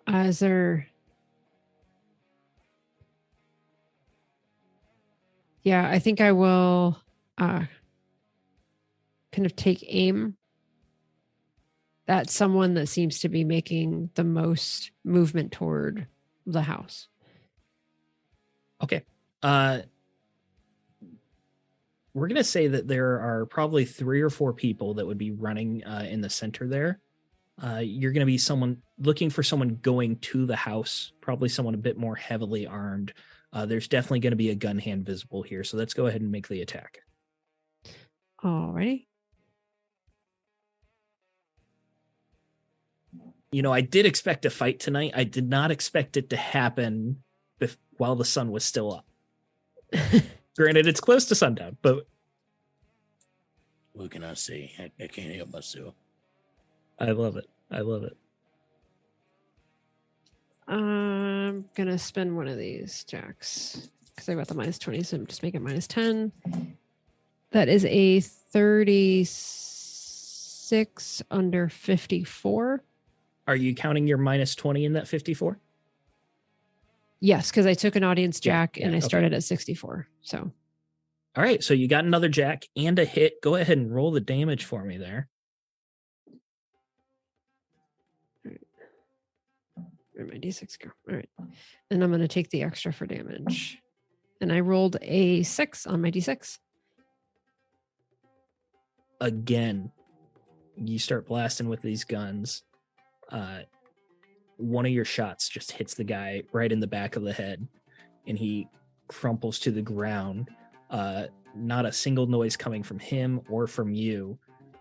Is there... Yeah, I think I will kind of take aim at someone that seems to be making the most movement toward the house. Okay. We're going to say that there are probably 3 or 4 people that would be running in the center there. You're going to be looking for someone going to the house, probably someone a bit more heavily armed. There's definitely going to be a gun hand visible here. So let's go ahead and make the attack. Alrighty. You know, I did expect a fight tonight. I did not expect it to happen while the sun was still up. Granted, it's close to sundown, but... What can I say? I can't help myself. I love it. I love it. I'm going to spend one of these jacks because I got the -20, so just make it -10. That is a 36 under 54. Are you counting your minus 20 in that 54? Yes, because I took an audience Yeah, jack and I okay. started at 64. So All right, so you got another jack and a hit. Go ahead and roll the damage for me there. where'd my D6 go? All right. And I'm going to take the extra for damage. And I rolled a 6 on my D6. Again, you start blasting with these guns. One of your shots just hits the guy right in the back of the head, and he crumples to the ground. Not a single noise coming from him or from you.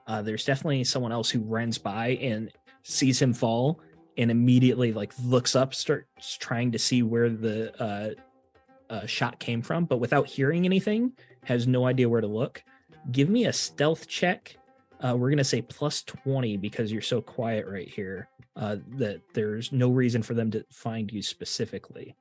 There's definitely someone else who runs by and sees him fall and immediately looks up, starts trying to see where the shot came from, but without hearing anything, has no idea where to look. Give me a stealth check. We're going to say plus 20 because you're so quiet right here that there's no reason for them to find you specifically.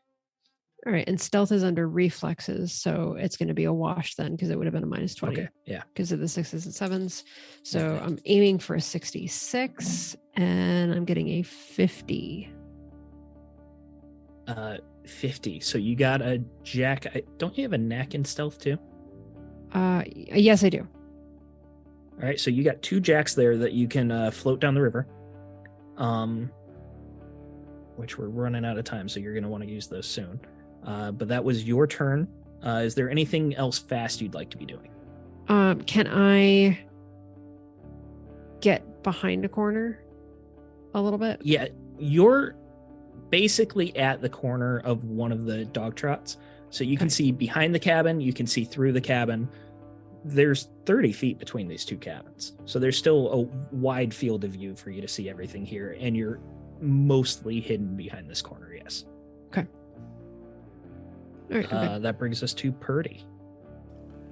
All right. And stealth is under reflexes. So it's going to be a wash then because it would have been a minus 20. Okay, yeah. Because of the 6s and 7s. So I'm aiming for a 66 and I'm getting a 50. 50. So you got a jack. Don't you have a knack in stealth too? Yes, I do. All right, so you got 2 jacks there that you can float down the river. Which we're running out of time, so you're going to want to use those soon. But that was your turn. Is there anything else fast you'd like to be doing? Can I get behind a corner a little bit? Yeah, you're basically at the corner of one of the dog trots. So you can see behind the cabin, you can see through the cabin. There's 30 feet between these 2 cabins. So there's still a wide field of view for you to see everything here. And you're mostly hidden behind this corner, yes. Okay. All right. That brings us to Purdy.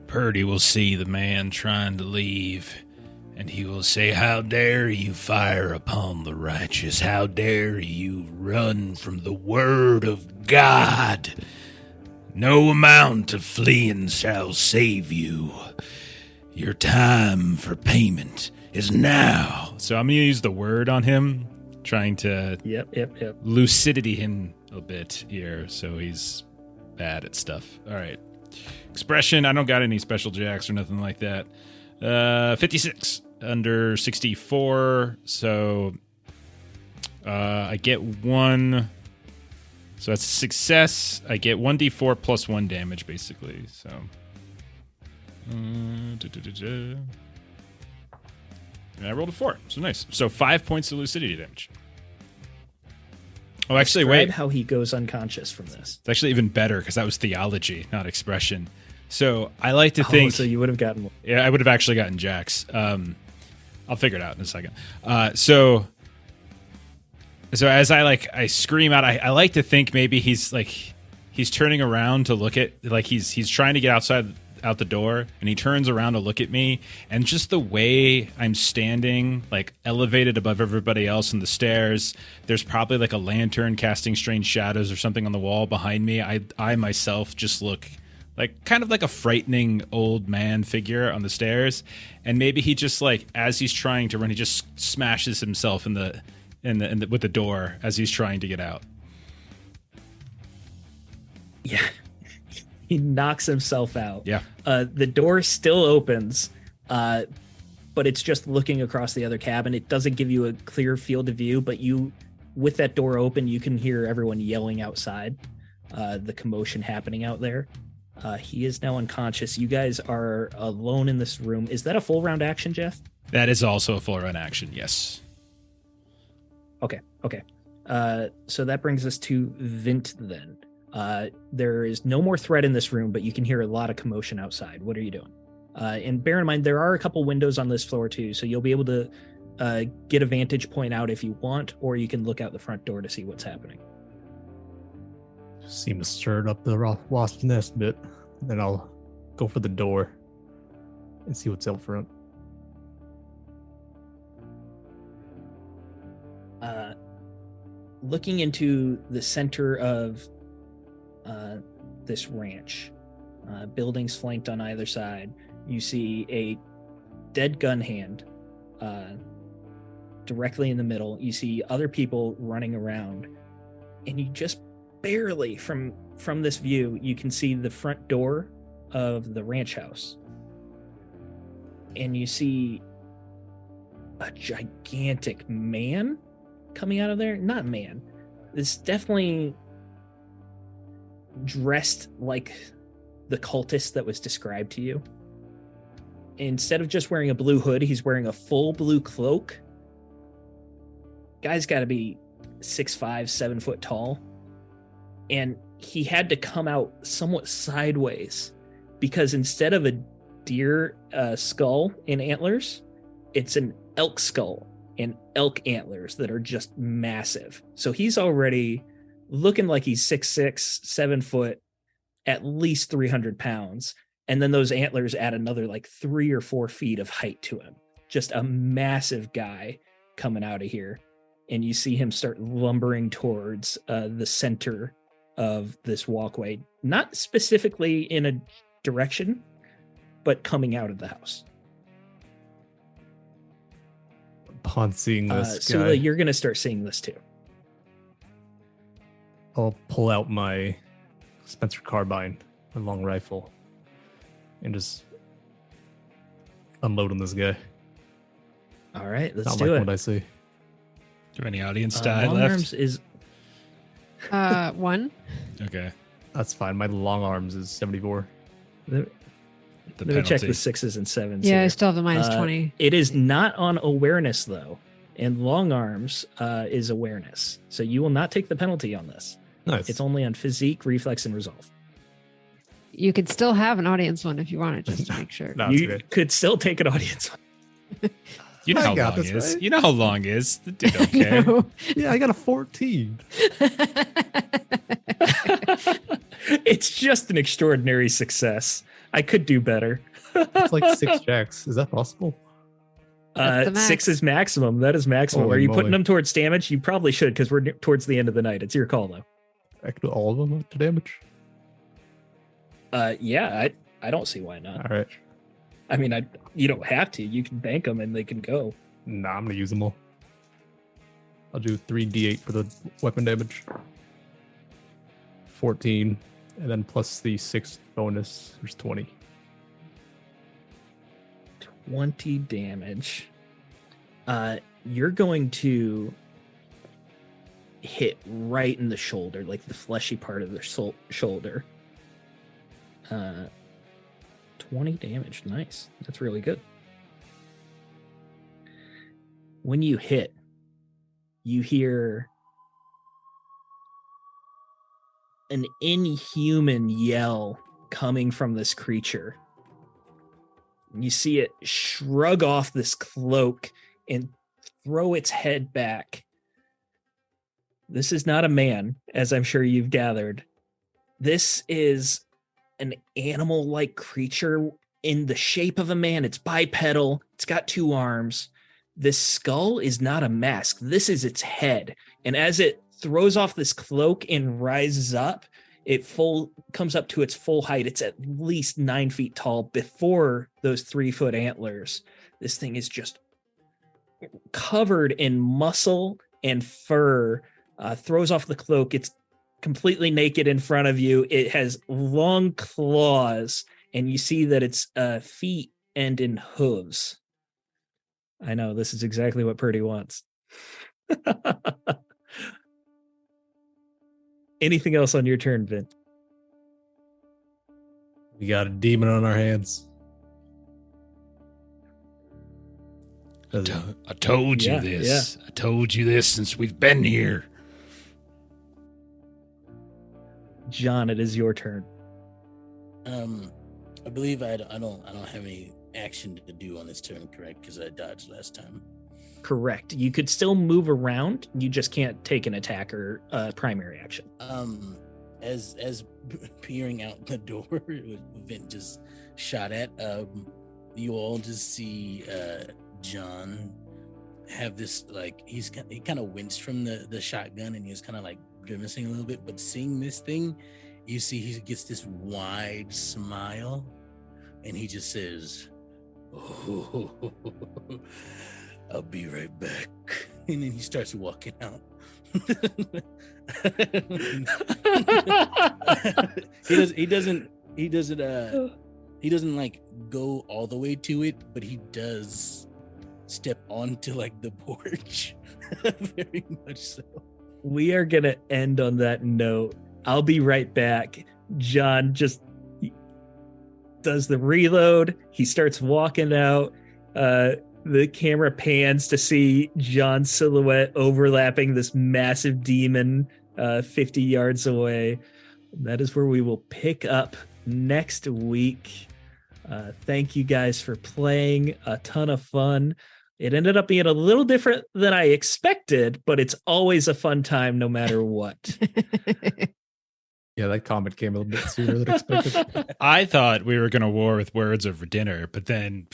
Purdy will see the man trying to leave, and he will say, "How dare you fire upon the righteous? How dare you run from the word of God? No amount of fleeing shall save you. Your time for payment is now." So I'm going to use the word on him, trying to Yep. lucidity him a bit here, so he's bad at stuff. All right. Expression, I don't got any special jacks or nothing like that. 56 under 64, so I get 1... So that's a success. I get 1d4 plus 1 damage, basically. So, and I rolled a 4. So nice. So 5 points of lucidity damage. Oh, actually, Describe wait. how he goes unconscious from this. It's actually even better because that was theology, not expression. So I like to think. So you would have gotten. Yeah, I would have actually gotten jacks. I'll figure it out in a second. So as I scream out, I like to think maybe he's turning around to look at, he's trying to get out the door, and he turns around to look at me, and just the way I'm standing, elevated above everybody else on the stairs, there's probably a lantern casting strange shadows or something on the wall behind me. I myself just look kind of like a frightening old man figure on the stairs, and maybe he just as he's trying to run, he just smashes himself in the with the door as he's trying to get out. Yeah. He knocks himself out. Yeah. The door still opens, but it's just looking across the other cabin. It doesn't give you a clear field of view, but with that door open, you can hear everyone yelling outside, the commotion happening out there. He is now unconscious. You guys are alone in this room. Is that a full round action, Jeff? That is also a full round action, yes. Okay. So that brings us to Vint then. There is no more threat in this room, but you can hear a lot of commotion outside. What are you doing? And bear in mind, there are a couple windows on this floor too, so you'll be able to get a vantage point out if you want, or you can look out the front door to see what's happening. Seem to stir up the wasp nest bit. Then I'll go for the door and see what's out front. Looking into the center of this ranch, buildings flanked on either side, You see a dead gun hand directly in the middle. You see other people running around, and you just barely from this view, you can see the front door of the ranch house, and you see a gigantic man coming out of there. Not man, it's definitely dressed like the cultist that was described to you. Instead of just wearing a blue hood, he's wearing a full blue cloak. Guy's got to be 6'5", 7 foot tall. And he had to come out somewhat sideways because instead of a deer skull and antlers, it's an elk skull and elk antlers that are just massive. So he's already looking like he's 6'6", 7 foot, at least 300 pounds. And then those antlers add another like 3 or 4 feet of height to him. Just a massive guy coming out of here. And you see him start lumbering towards the center of this walkway, not specifically in a direction, but coming out of the house. Upon seeing this guy, Sula, you're going to start seeing this too. I'll pull out my Spencer carbine, my long rifle, and just unload on this guy. All right, let's Not do like it. what I see. Do you have any audience die Long left? arms is 1. Okay. That's fine. My long arms is 74. The Let me check penalty. the 6s and 7s. Yeah, I here. still have the minus 20. It is not on awareness though, and long arms is awareness, so you will not take the penalty on this. Nice. It's only on physique, reflex, and resolve. You could still have an audience one if you wanted, just to make sure. No, it's You good. could still take an audience. You know I how got long this, is. right? You know how long is. The dude don't care. No. Yeah, I got a 14. It's just an extraordinary success. I could do better. It's like 6 jacks. Is that possible? That's the max. 6 is maximum. That is maximum. Holy Are you moly. putting them towards damage? You probably should, because we're towards the end of the night. It's your call though. I can do all of them to damage. Yeah, I don't see why not. All right. I mean, you don't have to. You can bank them and they can go. Nah, I'm gonna use them all. I'll do 3d8 for the weapon damage. 14, and then plus the 6 bonus, there's 20. 20 damage. You're going to hit right in the shoulder, like the fleshy part of their shoulder. 20 damage. Nice. That's really good. When you hit, you hear an inhuman yell coming from this creature. You see it shrug off this cloak and throw its head back. This is not a man, as I'm sure you've gathered. This is an animal-like creature in the shape of a man. It's bipedal. It's got 2 arms. This skull is not a mask. This is its head. And as it throws off this cloak and rises up, it comes up to its full height. It's at least 9 feet tall before those 3-foot antlers. This thing is just covered in muscle and fur. Throws off the cloak. It's completely naked in front of you. It has long claws, and you see that its feet end in hooves. I know, this is exactly what Purdy wants. Anything else on your turn, Vin? We got a demon on our hands. I told you Yeah, this. I told you this since we've been here. John, it is your turn. I believe I don't have any action to do on this turn, correct? Because I dodged last time. Correct. You could still move around. You just can't take an attack or primary action. As peering out the door, Vin just shot at. You all just see John have this, like, he kind of winced from the shotgun, and he was kind of like grimacing a little bit. But seeing this thing, you see he gets this wide smile, and he just says, "Oh, I'll be right back," and then he starts walking out. He doesn't like go all the way to it, but he does step onto like the porch. Very much so. We are going to end on that note. I'll be right back. John just does the reload. He starts walking out. The camera pans to see John's silhouette overlapping this massive demon 50 yards away. That is where we will pick up next week. Thank you guys for playing. A ton of fun. It ended up being a little different than I expected, but it's always a fun time no matter what. Yeah, that comment came a little bit sooner than expected. I thought we were going to war with words over dinner, but then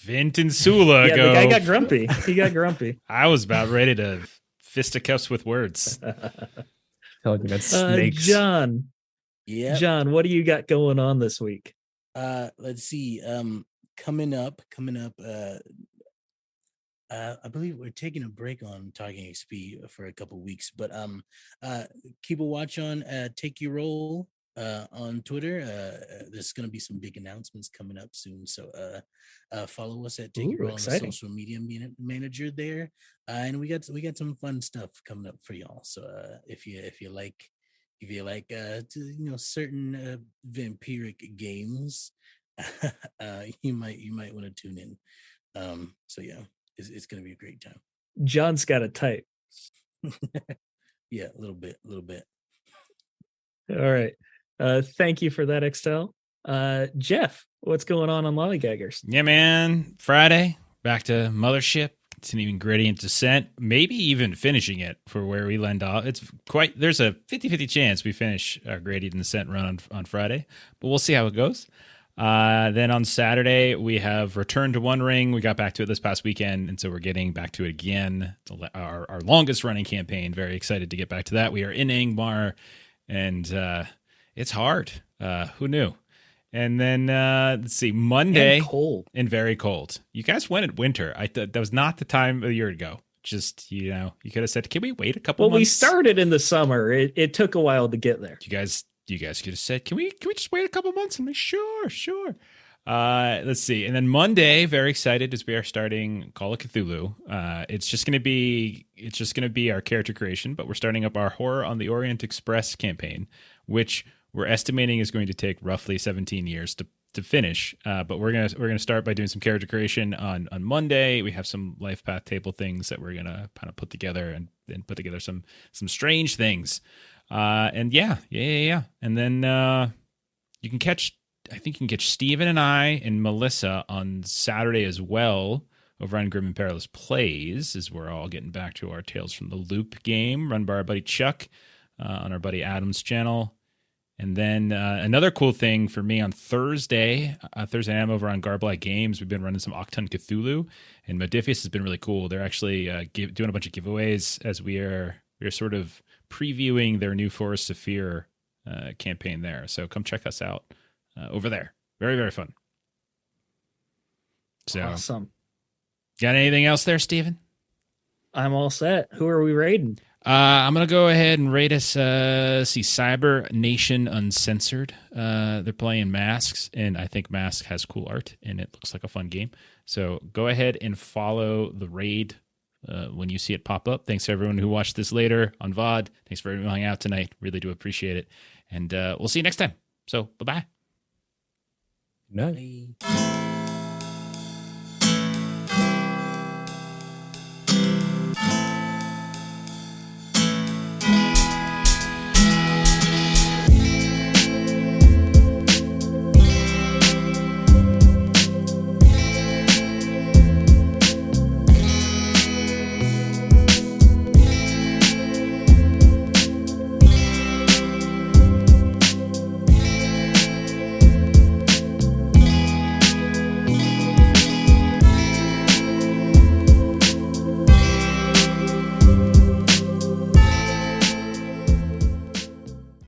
Vint and Sula Yeah, go. the guy got grumpy. He got grumpy. I was about ready to fisticuffs with words. Telling you, that's snakes. John. Yeah. John, what do you got going on this week? Let's see. Coming up. I believe we're taking a break on Talking XP for a couple weeks, but keep a watch on Take Your Roll on Twitter. There's going to be some big announcements coming up soon, so follow us at Take Your Roll on the social media manager there, and we got some fun stuff coming up for y'all. So if you like certain vampiric games, you might want to tune in. So yeah. It's going to be a great time. John's got a type. Yeah, a little bit. All right. Thank you for that, Excel. Jeff, what's going on Lollygaggers? Yeah, man. Friday, back to Mothership. Continuing Gradient Descent. Maybe even finishing it for where we lend off. There's a 50-50 chance we finish our Gradient Descent run on Friday, but we'll see how it goes. Then on Saturday, we have Return to One Ring. We got back to it this past weekend, and so we're getting back to it again. Our longest running campaign. Very excited to get back to that. We are in Angmar, and it's hard. Who knew? And then let's see, Monday, and cold and very cold. You guys went at winter. That was not the time a year ago. Just you could have said, "Can we wait a couple?" months? We started in the summer. It took a while to get there. You guys could have said, can we just wait a couple months? I'm like, sure. Let's see. And then Monday, very excited as we are starting Call of Cthulhu. It's just going to be our character creation, but we're starting up our Horror on the Orient Express campaign, which we're estimating is going to take roughly 17 years to finish. But we're gonna start by doing some character creation on Monday. We have some life path table things that we're gonna kind of put together and put together some strange things. And yeah. And then you can catch Steven and I and Melissa on Saturday as well over on Grim and Perilous Plays, as we're all getting back to our Tales from the Loop game run by our buddy Chuck on our buddy Adam's channel. And then another cool thing for me on Thursday I'm over on Garbly Games. We've been running some Octon Cthulhu, and Modifius has been really cool. They're actually doing a bunch of giveaways as we're sort of previewing their new Forest of Fear campaign there. So come check us out over there. Very, very fun. So, awesome. Got anything else there, Steven? I'm all set. Who are we raiding? I'm going to go ahead and rate us, Cyber Nation Uncensored. They're playing Masks, and I think Mask has cool art, and it looks like a fun game. So go ahead and follow the raid when you see it pop up. Thanks to everyone who watched this later on VOD. Thanks for everyone hanging out tonight. Really do appreciate it. And we'll see you next time. So, bye-bye. Good night. Bye.